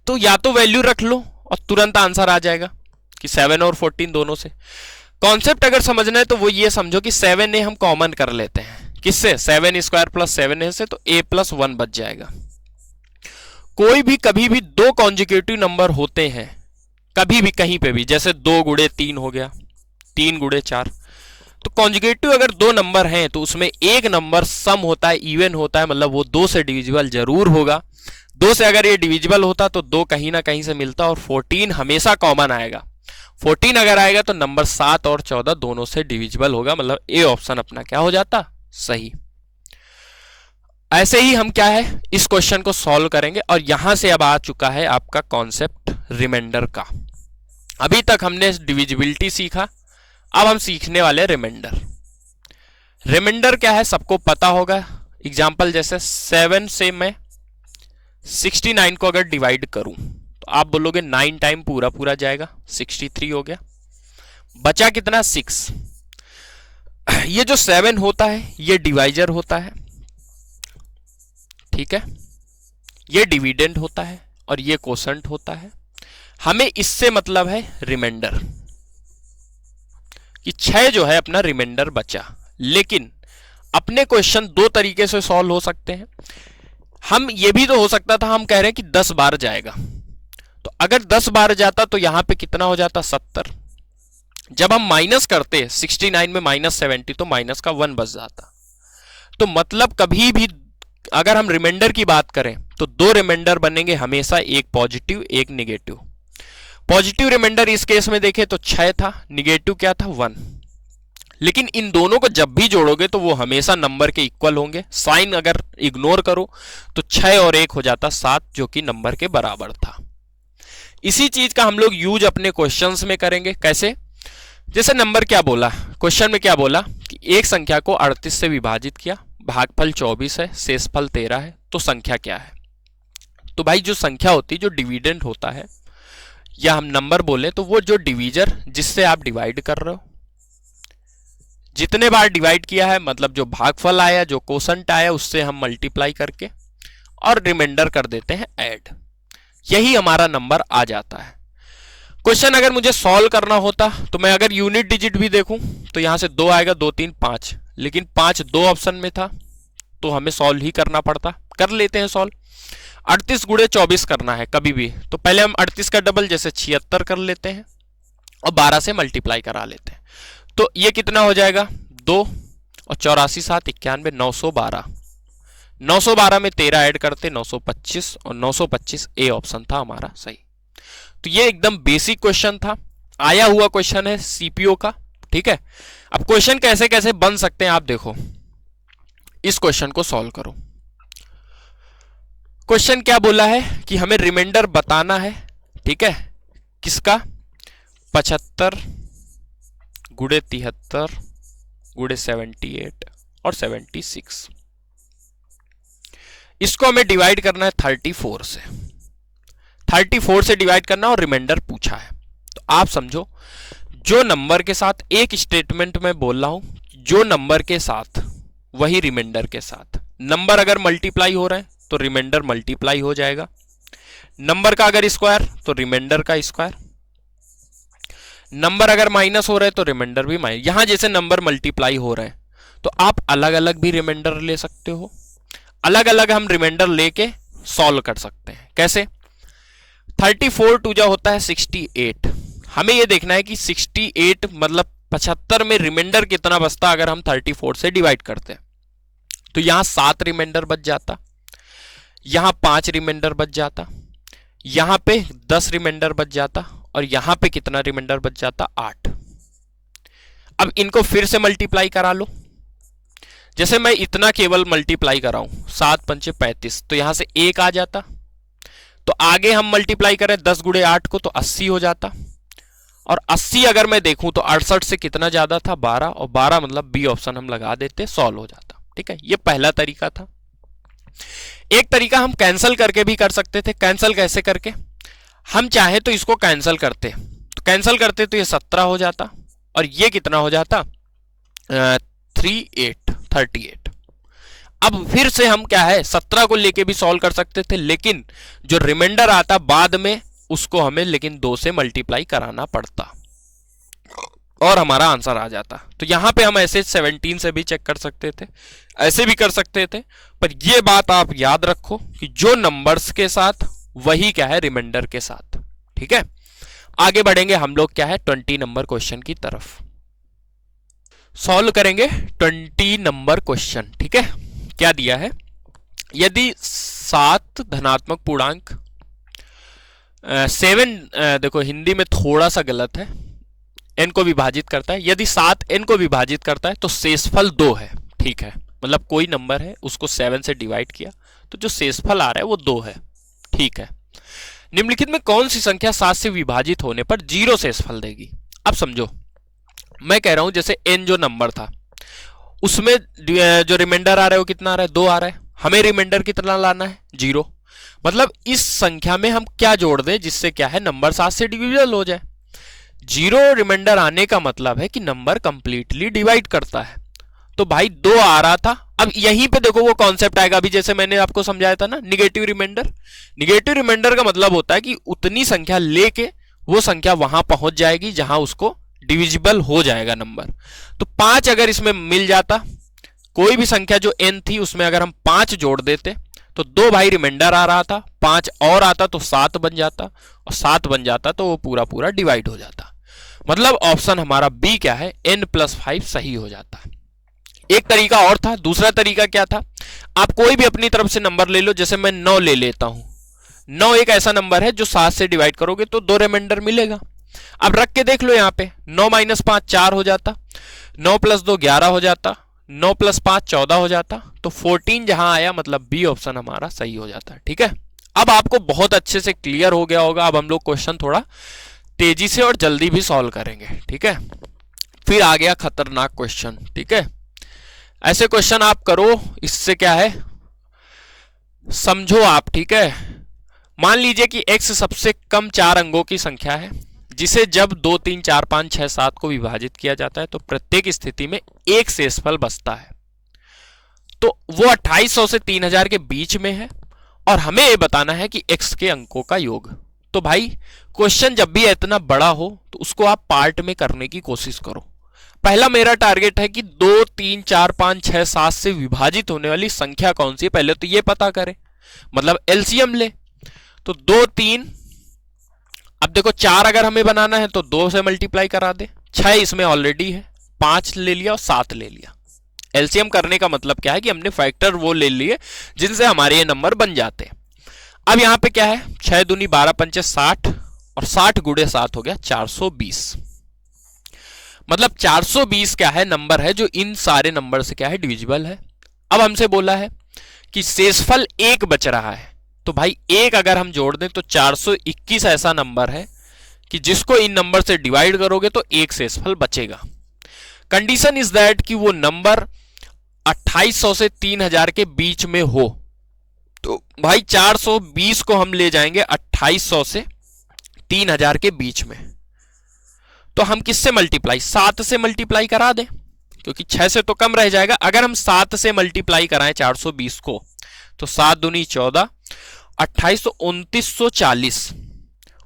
तो या तो वैल्यू रख लो और तुरंत आंसर आ जाएगा कि 7 और 14 दोनों से। कॉन्सेप्ट अगर समझना है तो वो ये समझो कि 7a हम कॉमन कर लेते हैं किससे, 7² + 7a से, तो a + 1 बच जाएगा। कोई भी कभी भी 2 कॉन्जिक्यूटिव नंबर होते हैं, कभी भी कहीं पे भी, जैसे 2 गुणे 3 हो गया, 3 गुणे 4, तो कॉन्जिक्यूटिव अगर 2 नंबर हैं तो उसमें एक नंबर सम होता है, इवन होता है, मतलब वो 2 से डिविजिबल जरूर होगा। 2 से अगर ये डिविजिबल होता तो 2 कहीं ना कहीं से मिलता, और 14 हमेशा कॉमन आएगा। 14 अगर आएगा तो नंबर 7 और 14 दोनों से डिविजिबल होगा, मतलब ए ऑप्शन अपना क्या हो जाता, सही। ऐसे ही हम क्या है इस क्वेश्चन को सॉल्व करेंगे, और यहां से अब आ चुका है आपका कॉन्सेप्ट रिमाइंडर का। अभी तक हमने डिविजिबिलिटी सीखा, अब हम सीखने वाले रिमाइंडर। रिमाइंडर क्या है सबको पता होगा। एग्जाम्पल जैसे 7 से मैं 69 को अगर डिवाइड करूं तो आप बोलोगे 9 टाइम पूरा पूरा जाएगा, 63 हो गया, बचा कितना 6। ये जो 7 होता है ये डिवाइजर होता है, ठीक है, ये डिविडेंड होता है और ये कोसेंट होता है। हमें इससे मतलब है रिमाइंडर, कि 6 जो है अपना रिमाइंडर बचा। लेकिन अपने क्वेश्चन 2 तरीके से सॉल्व हो सकते हैं। हम ये भी तो हो सकता था, हम कह रहे हैं कि 10 बार जाएगा, तो अगर 10 बार जाता तो यहां पे कितना हो जाता 70। जब हम माइनस करते 69 में -70 तो माइनस का 1 बच जाता। तो मतलब कभी भी अगर हम रिमाइंडर की बात करें तो 2 रिमाइंडर बनेंगे हमेशा, एक पॉजिटिव एक निगेटिव। पॉजिटिव रिमाइंडर इस केस में देखें तो 6 था, निगेटिव क्या था 1। लेकिन इन दोनों को जब भी जोड़ोगे तो वो हमेशा नंबर के इक्वल होंगे। साइन अगर इग्नोर करो तो 6 और 1 हो जाता 7, जो कि नंबर के बराबर था। इसी चीज का हम लोग यूज अपने क्वेश्चंस में करेंगे। कैसे, जैसे नंबर क्या बोला क्वेश्चन में, क्या बोला कि एक संख्या को 38 से विभाजित किया, भागफल 24 है, शेषफल 13 है, तो संख्या क्या है। तो भाई जो संख्या होती है, जो डिविडेंड होता है, या हम नंबर बोले तो वो जो डिवीजर जिससे आप डिवाइड कर रहे हो, जितने बार डिवाइड किया है, मतलब जो भागफल आया, जो कोसेंट आया, उससे हम मल्टीप्लाई करके और रिमाइंडर कर देते हैं ऐड, यही हमारा नंबर आ जाता है। क्वेश्चन अगर मुझे सॉल्व करना होता तो मैं अगर यूनिट डिजिट भी देखूं तो यहां से 2 आएगा, 2 3 5, लेकिन 5 2 ऑप्शन में था तो हमें सॉल्व ही करना पड़ता। कर लेते हैं सॉल्व। 38 गुणे 24 करना है कभी भी, तो पहले हम 38 का डबल जैसे 76 कर लेते हैं और 12 से मल्टीप्लाई करा लेते हैं। तो ये कितना हो जाएगा 2 और 84 7 91 912। 912 में 13 ऐड करते 925, और 925 ए ऑप्शन था हमारा सही। तो ये एकदम बेसिक क्वेश्चन था, आया हुआ क्वेश्चन है सीपीओ का, ठीक है। अब क्वेश्चन कैसे कैसे बन सकते हैं आप देखो, इस क्वेश्चन को सॉल्व करो। क्वेश्चन क्या बोला है कि हमें रिमाइंडर बताना है, ठीक है, किसका 75 गुणे 73 गुणे 78 और 76। इसको हमें डिवाइड करना है 34 से, 34 से डिवाइड करना और रिमाइंडर पूछा है। तो आप समझो, जो नंबर के साथ एक स्टेटमेंट में बोल रहा हूं, जो नंबर के साथ वही रिमाइंडर के साथ, नंबर अगर मल्टीप्लाई हो रहे हैं तो रिमाइंडर मल्टीप्लाई हो जाएगा, नंबर का अगर स्क्वायर तो रिमाइंडर का स्क्वायर, नंबर अगर माइनस हो रहे तो रिमाइंडर भी माइनस। यहां जैसे नंबर मल्टीप्लाई हो रहे हैं तो आप अलग अलग भी रिमाइंडर ले सकते हो, अलग अलग हम रिमाइंडर लेके सॉल्व कर सकते हैं। कैसे? 34 टू जा होता है 68, हमें यह देखना है कि 68 मतलब 75 में रिमाइंडर कितना बचता अगर हम 34 से डिवाइड करते हैं। तो यहां 7 रिमाइंडर बच जाता, यहां 5 रिमाइंडर बच जाता, यहां पे 10 रिमाइंडर बच जाता, और यहां पे कितना रिमाइंडर बच जाता? 8। अब इनको फिर से मल्टीप्लाई करा लो, जैसे मैं इतना केवल मल्टीप्लाई कराऊं 7 पंचे 35, तो यहां से 1 आ जाता, तो आगे हम मल्टीप्लाई करें 10 गुणे 8 को तो 80 हो जाता, और 80 अगर मैं देखूं तो 68 से कितना ज्यादा था? 12, और 12 मतलब बी ऑप्शन हम लगा देते, सॉल्व हो जाता। ठीक है, ये पहला तरीका था। एक तरीका हम कैंसिल करके भी कर सकते थे। कैंसिल कैसे करके? हम चाहे तो इसको कैंसिल करते, तो कैंसिल करते तो ये 17 हो जाता, और ये कितना हो जाता? 38। अब फिर से हम क्या है 17 को लेके भी सॉल्व कर सकते थे, लेकिन जो रिमाइंडर आता बाद में उसको हमें लेकिन 2 से मल्टीप्लाई कराना पड़ता और हमारा आंसर आ जाता। तो यहां पे हम ऐसे 17 से भी चेक कर सकते थे, ऐसे भी कर सकते थे, पर यह बात आप याद रखो कि जो नंबर्स के साथ वही क्या है रिमाइंडर के साथ। ठीक है, आगे बढ़ेंगे हम लोग क्या है 20 नंबर क्वेश्चन की तरफ। सॉल्व करेंगे 20 नंबर क्वेश्चन। ठीक है, क्या दिया है? यदि 7 धनात्मक पूर्णांक 7 देखो हिंदी में थोड़ा सा गलत है, n को विभाजित करता है। यदि 7 n को विभाजित करता है तो शेषफल 2 है। ठीक है, मतलब कोई नंबर है उसको 7 से डिवाइड किया तो जो शेषफल आ रहा है वो 2 है। ठीक है, निम्नलिखित में कौन सी संख्या 7 से विभाजित होने पर 0 शेषफल देगी? अब समझो, मैं कह रहा हूं जैसे n जो नंबर था उसमें जो रिमाइंडर आ रहा है वो कितना आ रहा है? 2 आ रहा है। हमें रिमाइंडर कितना लाना है? 0। मतलब इस संख्या में हम क्या जोड़ दें जिससे क्या है नंबर 7 से डिविजिबल हो जाए? 0 रिमाइंडर आने का मतलब है कि नंबर कंप्लीटली डिवाइड करता है। तो भाई 2 आ रहा था, अब यहीं पे देखो वो कॉन्सेप्ट आएगा। अभी जैसे मैंने आपको समझाया था ना निगेटिव रिमाइंडर। निगेटिव रिमाइंडर का मतलब होता है कि उतनी संख्या लेके वो संख्या वहां पहुंच जाएगी जहां उसको डिविजिबल हो जाएगा नंबर। तो 5 अगर इसमें मिल जाता, कोई भी संख्या जो n थी उसमें अगर हम 5 जोड़ देते तो 2 भाई रिमाइंडर आ रहा था, 5 और आता तो 7 बन जाता, और 7 बन जाता तो वो पूरा पूरा डिवाइड हो जाता। मतलब ऑप्शन हमारा बी क्या है n+5 सही हो जाता है। एक तरीका और था। दूसरा तरीका क्या था? आप कोई भी अपनी तरफ से नंबर ले लो, जैसे मैं 9 ले लेता हूं। 9 एक ऐसा नंबर है जो 7 से डिवाइड करोगे तो 2 रिमाइंडर मिलेगा। अब रख के देख लो, यहां पे 9 - 5 4 हो जाता, 9 + 2 11 हो जाता, 9 + 5 14 हो जाता, तो 14 जहां आया मतलब बी ऑप्शन हमारा सही हो जाता है। ठीक है, अब आपको बहुत अच्छे से क्लियर हो गया होगा। अब हम लोग क्वेश्चन थोड़ा तेजी से और जल्दी भी सॉल्व करेंगे। ठीक है, फिर आ गया खतरनाक क्वेश्चन। ठीक है, ऐसे क्वेश्चन आप करो, इससे क्या है समझो आप। ठीक है, मान लीजिए कि x सबसे कम 4 अंकों की संख्या है जिसे जब 2 3 4 5 6 7 को विभाजित किया जाता है तो प्रत्येक स्थिति में एक शेषफल बचता है। तो वो 2800 से 3000 के बीच में है और हमें ये बताना है कि x के अंकों का योग। तो भाई क्वेश्चन जब भी इतना बड़ा हो तो उसको आप पार्ट में करने की कोशिश करो। पहला मेरा टारगेट है कि 2 3 4 5 6 7 से विभाजित होने वाली संख्या कौन सी है, पहले तो ये पता करें, मतलब एलसीएम ले। तो 2 3, अब देखो 4 अगर हमें बनाना है तो 2 से मल्टीप्लाई करा दे, 6 इसमें ऑलरेडी है, 5 ले लिया और 7 ले लिया। एलसीएम करने का मतलब क्या है कि हमने फैक्टर वो ले लिए जिनसे हमारे ये नंबर बन जाते हैं। अब यहां पे क्या है 6 दूनी 12 पंचे 60 और 60 गुणे 7 हो गया 420। मतलब 420 क्या है नंबर है जो इन सारे नंबर से क्या है डिविजिबल है। अब हमसे बोला है कि शेषफल 1 बच रहा है, तो भाई 1 अगर हम जोड़ दें तो 421 ऐसा नंबर है कि जिसको इन नंबर से डिवाइड करोगे तो एक शेषफल बचेगा। कंडीशन इज दैट कि वो नंबर 2800 से 3000 के बीच में हो। तो भाई 420 को हम ले जाएंगे 2800 से 3000 के बीच में, तो हम किससे मल्टीप्लाई 7 से मल्टीप्लाई करा दें क्योंकि 6 से तो कम रह जाएगा। अगर हम 7 से मल्टीप्लाई कराएं 420 को तो 7 दूनी 14 2940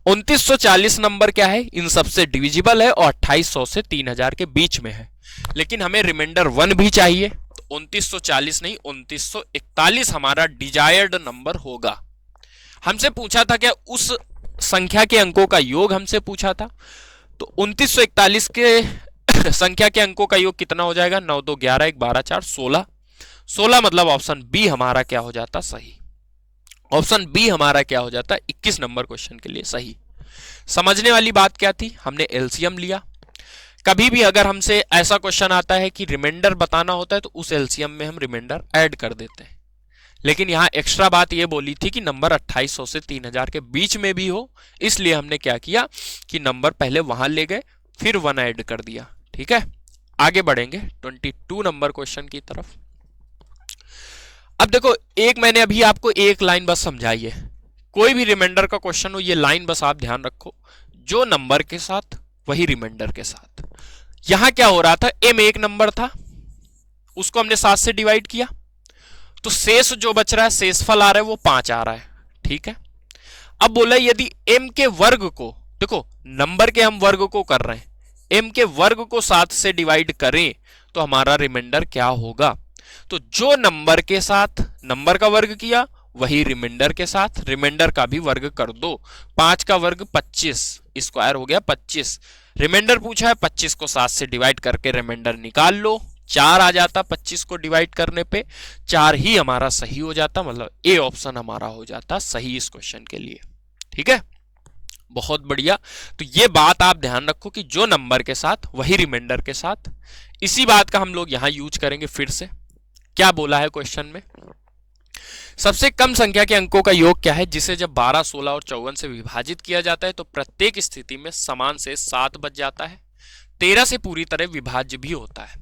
2940 नंबर क्या है, इन सबसे डिविजिबल है और 2800 से 3000 के बीच में है, लेकिन हमें रिमाइंडर 1 भी चाहिए। तो 2940 नहीं 2941 हमारा डिजायर्ड नंबर होगा। हमसे पूछा था क्या, उस संख्या के अंकों का योग हमसे पूछा था। तो 2941 के संख्या के अंकों का योग कितना हो जाएगा, 9 2 11 1 12 4 16। 16 मतलब ऑप्शन बी हमारा क्या हो जाता सही। ऑप्शन बी हमारा क्या हो जाता 21 नंबर क्वेश्चन के लिए सही। समझने वाली बात क्या थी, हमने एलसीएम लिया। कभी भी अगर हमसे ऐसा क्वेश्चन आता है कि रिमाइंडर बताना होता है तो उस एलसीएम में हम रिमाइंडर ऐड कर देते हैं, लेकिन यहां एक्स्ट्रा बात यह बोली थी कि नंबर 2800 से 3000 के बीच में भी हो, इसलिए हमने क्या किया कि नंबर पहले वहां ले गए फिर 1 ऐड कर दिया। ठीक है, आगे बढ़ेंगे 22 नंबर क्वेश्चन की तरफ। अब देखो, एक मैंने अभी आपको एक लाइन बस समझाई है, कोई भी रिमाइंडर का क्वेश्चन हो ये लाइन बस आप ध्यान रखो, जो नंबर के साथ वही रिमाइंडर के साथ। यहां क्या हो रहा था, m एक नंबर था, उसको हमने 7 से डिवाइड किया, तो शेष जो बच रहा है, शेषफल आ रहा है वो 5 आ रहा है। ठीक है, अब बोला यदि m के वर्ग को, देखो नंबर के हम वर्ग को कर रहे हैं, m के वर्ग को 7 से डिवाइड करें तो हमारा रिमाइंडर क्या होगा। तो जो नंबर के साथ नंबर का वर्ग किया वही रिमाइंडर के साथ, रिमाइंडर का भी वर्ग कर दो। 5 का वर्ग 25, स्क्वायर हो गया 25। रिमाइंडर पूछा है, 25 को 7 से डिवाइड करके रिमाइंडर निकाल लो, 4 आ जाता 25 को डिवाइड करने पे, 4 ही हमारा सही हो जाता, मतलब ए ऑप्शन हमारा हो जाता सही इस क्वेश्चन के लिए। ठीक है, बहुत बढ़िया। तो ये बात आप ध्यान रखो कि जो नंबर के साथ वही रिमाइंडर के साथ। इसी बात का हम लोग यहां यूज करेंगे फिर से। क्या बोला है क्वेश्चन में, सबसे कम संख्या के अंकों का योग क्या है जिसे जब 12, 16 और 54 से विभाजित किया जाता है तो प्रत्येक स्थिति में समान से 7 बच जाता है, 13 से पूरी तरह विभाज्य भी होता है।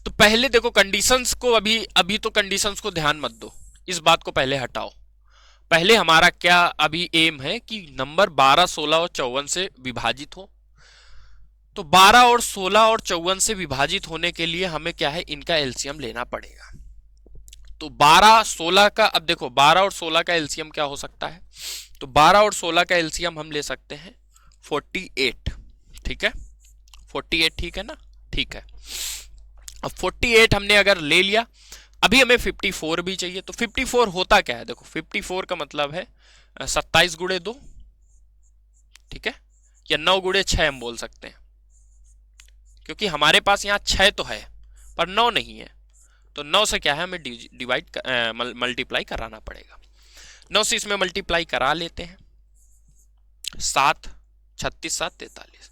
तो पहले देखो कंडीशंस को, अभी तो कंडीशंस को ध्यान मत दो, इस बात को पहले हटाओ। पहले हमारा क्या अभी एम है कि नंबर 12, 16 और 54 से विभाजित हो। तो 12 और 16 और 54 से विभाजित होने के लिए हमें क्या है, इनका एलसीएम लेना पड़ेगा। तो 12, 16 का, अब देखो 12 और 16 का एलसीएम क्या हो सकता है, तो 12 और 16 का एलसीएम हम ले सकते हैं 48। ठीक है, 48 ठीक है ना, ठीक है। अब 48 हमने अगर ले लिया, अभी हमें 54 भी चाहिए। तो 54 होता क्या है, देखो 54 का मतलब है 27 गुणे 2, ठीक है, या 9 गुणे 6 हम बोल सकते हैं, क्योंकि हमारे पास यहां 6 तो है पर 9 नहीं है। तो 9 से क्या है, हमें डिवाइड मल्टीप्लाई कराना पड़ेगा। 9 से इसमें मल्टीप्लाई करा लेते हैं, 7 36 7 43,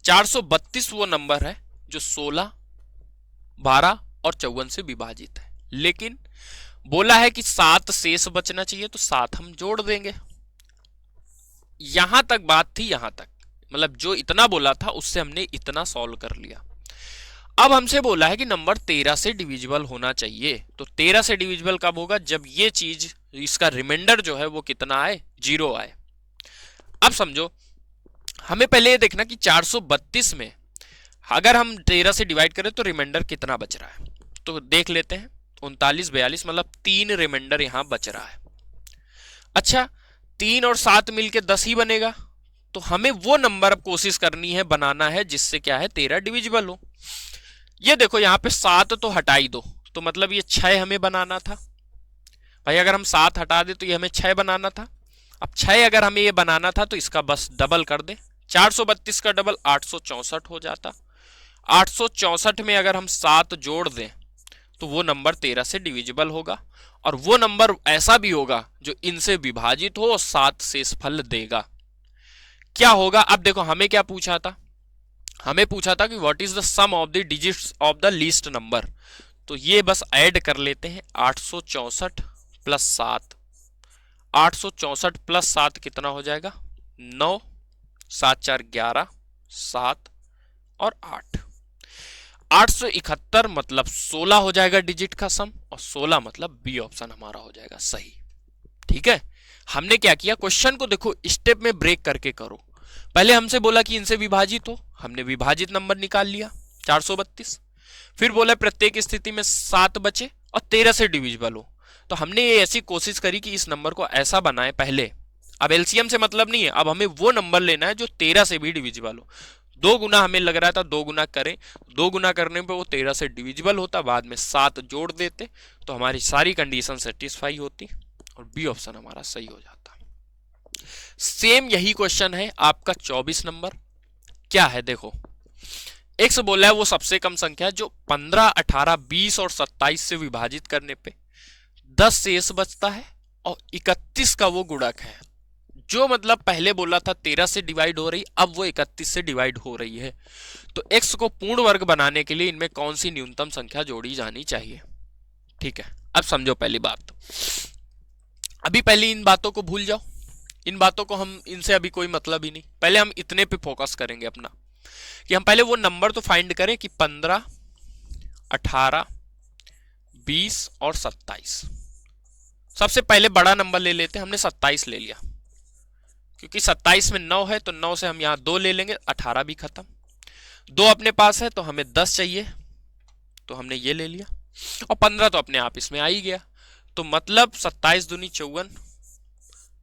432 वो नंबर है जो 16, 12 और 54 से विभाजित है। लेकिन बोला है कि 7 शेष बचना चाहिए, तो 7 हम जोड़ देंगे। यहां तक बात थी, यहां तक मतलब जो इतना बोला था उससे हमने इतना सॉल्व कर लिया। अब हमसे बोला है कि नंबर 13 से डिविजिबल होना चाहिए। तो 13 से डिविजिबल कब होगा, जब ये चीज, इसका रिमाइंडर जो है वो कितना आए, 0 आए। अब समझो, हमें पहले ये देखना कि 432 में अगर हम 13 से डिवाइड करें तो रिमाइंडर कितना बच रहा है। तो देख लेते हैं, 39 42, मतलब 3 रिमाइंडर यहां बच रहा है। अच्छा, 3 और 7 मिलके 10 ही बनेगा। तो हमें वो नंबर अब कोशिश करनी है, बनाना है, जिससे क्या है 13 डिविजिबल हो। ये देखो यहां पे 7 तो हटा ही दो, तो मतलब ये 6 हमें बनाना था। भाई अगर हम 7 हटा दे तो ये हमें 6 बनाना था। अब 6 अगर हमें ये बनाना था तो इसका बस डबल कर दे, 432 का डबल 864 हो जाता। 864 में अगर हम 7 जोड़ दें तो वो नंबर 13 से डिविजिबल होगा, और वो नंबर ऐसा भी होगा जो इनसे विभाजित हो और 7 शेषफल देगा। क्या होगा, अब देखो हमें क्या पूछा था, हमें पूछा था कि what is the sum of the digits of the least number. तो ये बस ऐड कर लेते हैं, 864 प्लस 7, 864 प्लस 7 कितना हो जाएगा, 9, 7 4 11, 7 और 8, 871 मतलब 16 हो जाएगा डिजिट का सम, और 16 मतलब बी ऑप्शन हमारा हो जाएगा सही। ठीक है, हमने क्या किया, क्वेश्चन को देखो स्टेप में ब्रेक करके करो। पहले हमसे बोला कि इनसे विभाजित हो, हमने विभाजित नंबर निकाल लिया 432। फिर बोला प्रत्येक स्थिति में 7 बचे और 13 से डिविजिबल हो, तो हमने ये ऐसी कोशिश करी कि इस नंबर को ऐसा बनाए पहले। अब एलसीएम से मतलब नहीं है, अब हमें वो नंबर लेना है जो 13 से भी डिविजिबल हो। 2 गुना हमें लग रहा था, 2 गुना करें, 2 गुना करने पे वो 13 से डिविजिबल होता, बाद में 7 जोड़ देते तो हमारी सारी कंडीशन सेटिस्फाई होती और बी ऑप्शन हमारा सही हो जाता। सेम यही क्वेश्चन है आपका 24 नंबर। क्या है देखो, एक्स बोला है वो सबसे कम संख्या है जो 15, 18, 20 और 27 से विभाजित करने पे 10 शेष बचता है और 31 का वो गुणक है। जो मतलब पहले बोला था 13 से डिवाइड हो रही, अब वो 31 से डिवाइड हो रही है। तो x को पूर्ण वर्ग बनाने के लिए इनमें कौन सी न्यूनतम संख्या जोड़ी जानी चाहिए? ठीक है, अब समझो पहली बात। अभी पहले इन बातों को भूल जाओ, इन बातों को हम, इनसे अभी कोई मतलब ही नहीं। पहले हम इतने पे फोकस करेंगे अपना, कि हम पहले वो नंबर तो फाइंड करें कि 15, 18, 20 और 27। सबसे पहले बड़ा नंबर ले लेते हैं, हमने 27 ले लिया, क्योंकि 27 में 9 है तो 9 से हम यहां 2 ले लेंगे, 18 भी खत्म। 2 अपने पास है तो हमें 10 चाहिए, तो हमने ये ले लिया, और 15 तो अपने आप इसमें आ ही गया। तो मतलब 27 दूनी 54,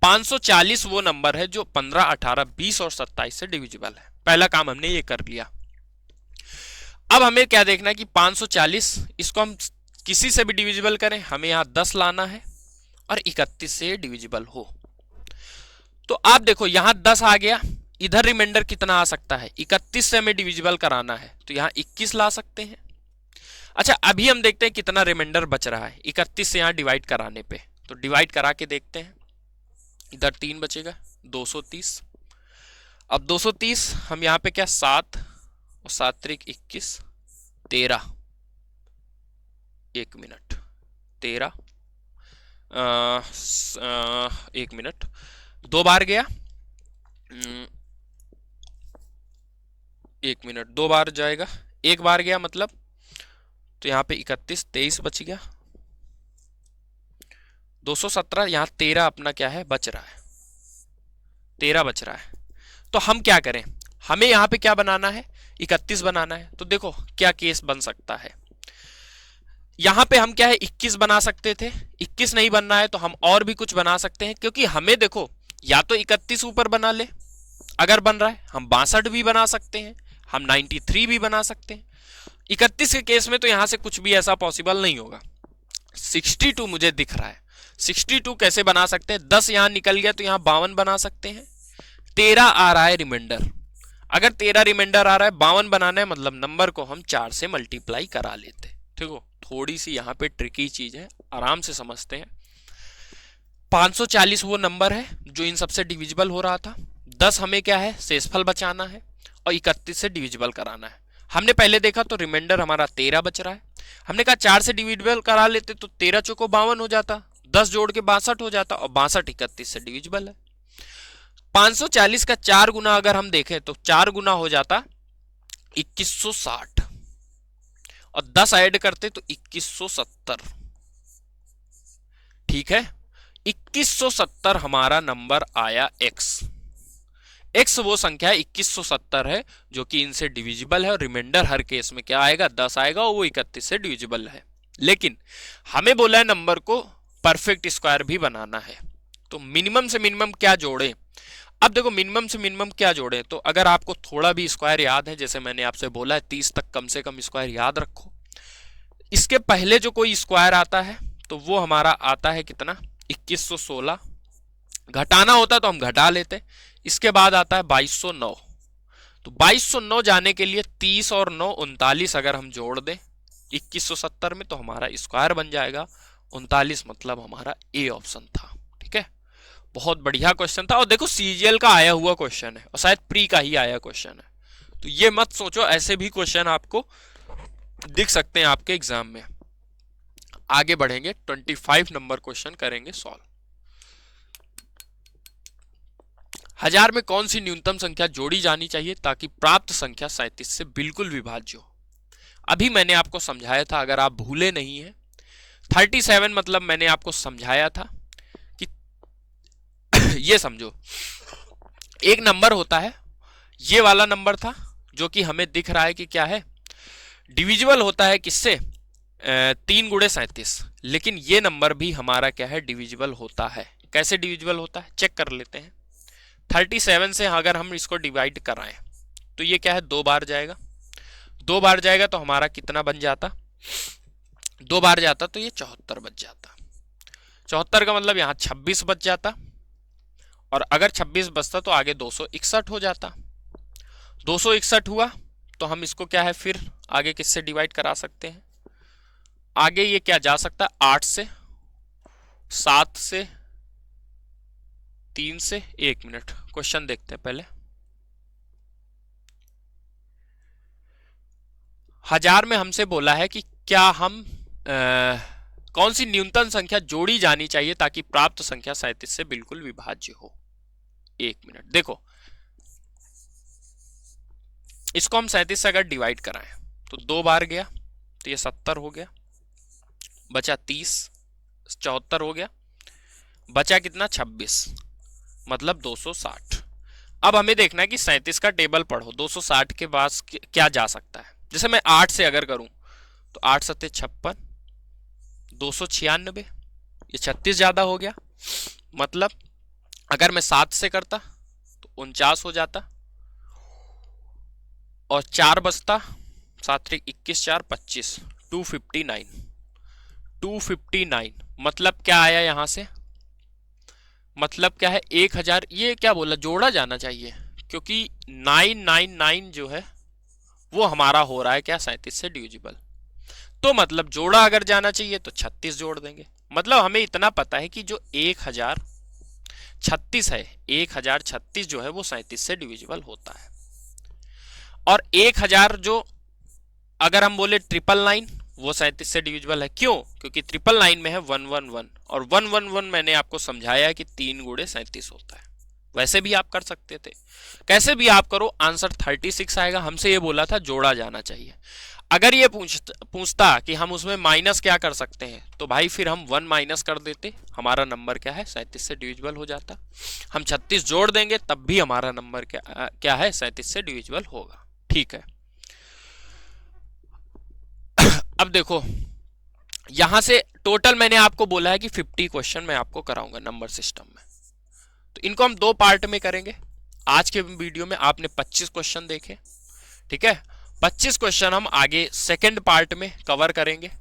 540 वो नंबर है जो 15, 18, 20 और 27 से डिविजिबल है। पहला काम हमने ये कर लिया। अब हमें क्या देखना है कि 540 इसको हम किसी से भी डिविजिबल करें, हमें यहां 10 लाना है और 31 से डिविजिबल हो। तो आप देखो यहां 10 आ गया, इधर रिमाइंडर कितना आ सकता है? 31 से हमें डिविजिबल कराना है तो यहां 21 ला सकते हैं। अच्छा, अभी हम देखते हैं कितना रिमाइंडर बच रहा है 31 से यहां डिवाइड कराने पे। तो डिवाइड करा के देखते हैं, इधर 3 बचेगा, 230। अब 230 हम यहां पे क्या 7 और 7 त्रिक 21, 13, 1 मिनट, 13, 1 मिनट, 2 बार गया, 1 मिनट, 2 बार जाएगा, 1 बार गया मतलब, तो यहां पे 31, 23 बच गया, 217, यहां 13 अपना क्या है बच रहा है, 13 बच रहा है। तो हम क्या करें, हमें यहां पे क्या बनाना है? 31 बनाना है। तो देखो क्या केस बन सकता है, यहां पे हम क्या है 21 बना सकते थे, 21 नहीं बनना है तो हम और भी कुछ बना सकते हैं, क्योंकि हमें देखो या तो 31 ऊपर बना ले, अगर बन रहा है हम 62 भी बना सकते हैं, हम 93 भी बना सकते हैं। 31 के केस में तो यहां से कुछ भी ऐसा पॉसिबल नहीं होगा। 62 मुझे दिख रहा है, 62 कैसे बना सकते हैं? 10 यहां निकल गया तो यहां 52 बना सकते हैं। 13 आ रहा है रिमाइंडर, अगर 13 रिमाइंडर आ रहा है, 52 बनाना है, मतलब नंबर को हम 4 से मल्टीप्लाई करा लेते। ठीक हो, थोड़ी सी यहां पे ट्रिकी चीज है, आराम से समझते हैं। 540 वो नंबर है जो इन सबसे डिविजिबल हो रहा था, 10 हमें क्या है शेषफल बचाना है और 31 से डिविजिबल कराना है। हमने पहले देखा तो रिमाइंडर हमारा 13 बच रहा है, हमने कहा 4 से डिविजिबल करा लेते तो 13 चौको 52 हो जाता, 10 जोड़ के 62 हो जाता, और 62 31 से डिविजिबल है। 540 का 4 गुना अगर हम देखें तो 4 गुना हो जाता 2160, और 10 ऐड करते तो 2170। ठीक है, 2170 हमारा नंबर आया x। x वो संख्या 2170 है जो कि इनसे डिविजिबल है, और रिमाइंडर हर केस में क्या आएगा 10 आएगा, और वो 31 से डिविजिबल है। लेकिन हमें बोला है नंबर को परफेक्ट स्क्वायर भी बनाना है, तो मिनिमम से मिनिमम क्या जोड़े? अब देखो मिनिमम से मिनिमम क्या जोड़े, तो अगर आपको थोड़ा भी स्क्वायर याद है, जैसे मैंने आपसे बोला है 30 तक कम से कम स्क्वायर याद रखो। इसके पहले जो कोई स्क्वायर आता है तो वो हमारा आता है कितना 2116, घटाना होता तो हम घटा लेते। इसके बाद आता है 2209, तो 2209 जाने के लिए 30 और 9 39 अगर हम जोड़ दें 2170 में तो हमारा स्क्वायर बन जाएगा 39, मतलब हमारा ए ऑप्शन था। ठीक है, बहुत बढ़िया क्वेश्चन था, और देखो सीजीएल का आया हुआ क्वेश्चन है और शायद प्री का ही आया क्वेश्चन है, तो ये मत सोचो ऐसे भी क्वेश्चन आपको दिख सकते हैं आपके एग्जाम में। आगे बढ़ेंगे, 25 नंबर क्वेश्चन करेंगे सॉल्व। 1000 में कौन सी न्यूनतम संख्या जोड़ी जानी चाहिए ताकि प्राप्त संख्या 37 से बिल्कुल विभाज्य हो? अभी मैंने आपको समझाया था, अगर आप भूले नहीं है, 37 मतलब मैंने आपको समझाया था कि ये समझो एक नंबर होता है, ये वाला नंबर था जो कि हमें दिख रहा है कि क्या है डिविजिबल होता है किससे 3 गुणे 37। लेकिन ये नंबर भी हमारा क्या है, डिविजिबल होता है। कैसे डिविजिबल होता है चेक कर लेते हैं। 37 से अगर हम इसको डिवाइड कराएं तो ये क्या है, 2 बार जाएगा। 2 बार जाएगा तो हमारा कितना बन जाता, 2 बार जाता तो ये 74 बच जाता। 74 का मतलब यहाँ 26 बच जाता, और अगर 26 बचता तो आगे 261 हो जाता। 261 हुआ तो हम इसको क्या है फिर आगे किससे डिवाइड करा सकते हैं, आगे ये क्या जा सकता है, 8 से, 7 से, 3 से। 1 मिनट क्वेश्चन देखते हैं पहले। 1000 में हमसे बोला है कि क्या हम कौन सी न्यूनतम संख्या जोड़ी जानी चाहिए ताकि प्राप्त संख्या 37 से बिल्कुल विभाज्य हो। 1 मिनट देखो, इसको हम 37 से अगर डिवाइड कराएं तो 2 बार गया तो ये 70 हो गया, बचा 30, 74 हो गया, बचा कितना 26, मतलब 260। अब हमें देखना है कि 37 का टेबल पढ़ो, 260 के पास क्या जा सकता है। जैसे मैं 8 से अगर करूं तो 8 सत्ते 56, 296, ये 36 ज्यादा हो गया। मतलब अगर मैं 7 से करता तो 49 हो जाता, और 4 बचता, 7 21 4 25, 259। 259 मतलब क्या आया यहां से, मतलब क्या है 1000। ये क्या बोला, जोड़ा जाना चाहिए, क्योंकि 999 जो है वो हमारा हो रहा है क्या, 37 से डिविजिबल। तो मतलब जोड़ा अगर जाना चाहिए तो 36 जोड़ देंगे। मतलब हमें इतना पता है कि जो 1036 है, 1036 जो है वो 37 से डिविजिबल होता है। और 1000 जो अगर हम बोले 999 वो 37 से डिविजिबल है। क्यों, क्योंकि 999 में है 111, और 111 मैंने आपको समझाया है कि 3 गुणे 37 होता है। वैसे भी आप कर सकते थे, कैसे भी आप करो, आंसर 36 आएगा। हमसे ये बोला था जोड़ा जाना चाहिए। अगर ये पूछता कि हम उसमें माइनस क्या कर सकते हैं, तो भाई फिर हम 1 माइनस कर देते, हमारा नंबर क्या है 37 से डिविजिबल हो जाता। हम 36 जोड़ देंगे तब भी हमारा नंबर क्या है 37 से डिविजिबल होगा। ठीक है, अब देखो यहां से टोटल मैंने आपको बोला है कि 50 क्वेश्चन मैं आपको कराऊंगा नंबर सिस्टम में। तो इनको हम 2 पार्ट में करेंगे। आज के वीडियो में आपने 25 क्वेश्चन देखे, ठीक है। 25 क्वेश्चन हम आगे सेकंड पार्ट में कवर करेंगे।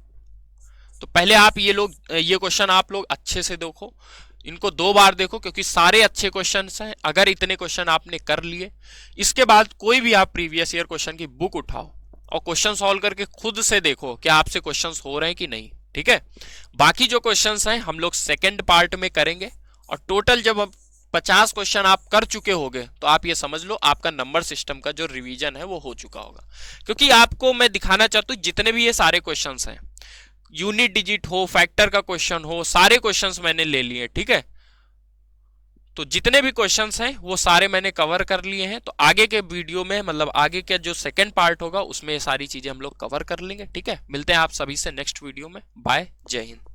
तो पहले आप ये क्वेश्चन आप लोग अच्छे से देखो, इनको 2 बार देखो, क्योंकि सारे अच्छे क्वेश्चन हैं। अगर इतने क्वेश्चन आपने कर लिए, इसके बाद कोई भी आप प्रीवियस ईयर क्वेश्चन की बुक उठाओ और क्वेश्चन सॉल्व करके खुद से देखो क्या आपसे क्वेश्चंस हो रहे हैं कि नहीं, ठीक है। बाकी जो क्वेश्चंस हैं हम लोग सेकंड पार्ट में करेंगे, और टोटल जब 50 क्वेश्चन आप कर चुके होंगे तो आप ये समझ लो आपका नंबर सिस्टम का जो रिवीजन है वो हो चुका होगा। क्योंकि आपको मैं दिखाना चाहता हूं जितने भी ये सारे क्वेश्चंस हैं, यूनिट डिजिट हो, फैक्टर का क्वेश्चन हो, सारे क्वेश्चंस मैंने ले लिए, ठीक है। तो जितने भी क्वेश्चंस हैं वो सारे मैंने कवर कर लिए हैं। तो आगे के वीडियो में, मतलब आगे के जो सेकंड पार्ट होगा उसमें ये सारी चीजें हम लोग कवर कर लेंगे, ठीक है। मिलते हैं आप सभी से नेक्स्ट वीडियो में। बाय, जय हिंद।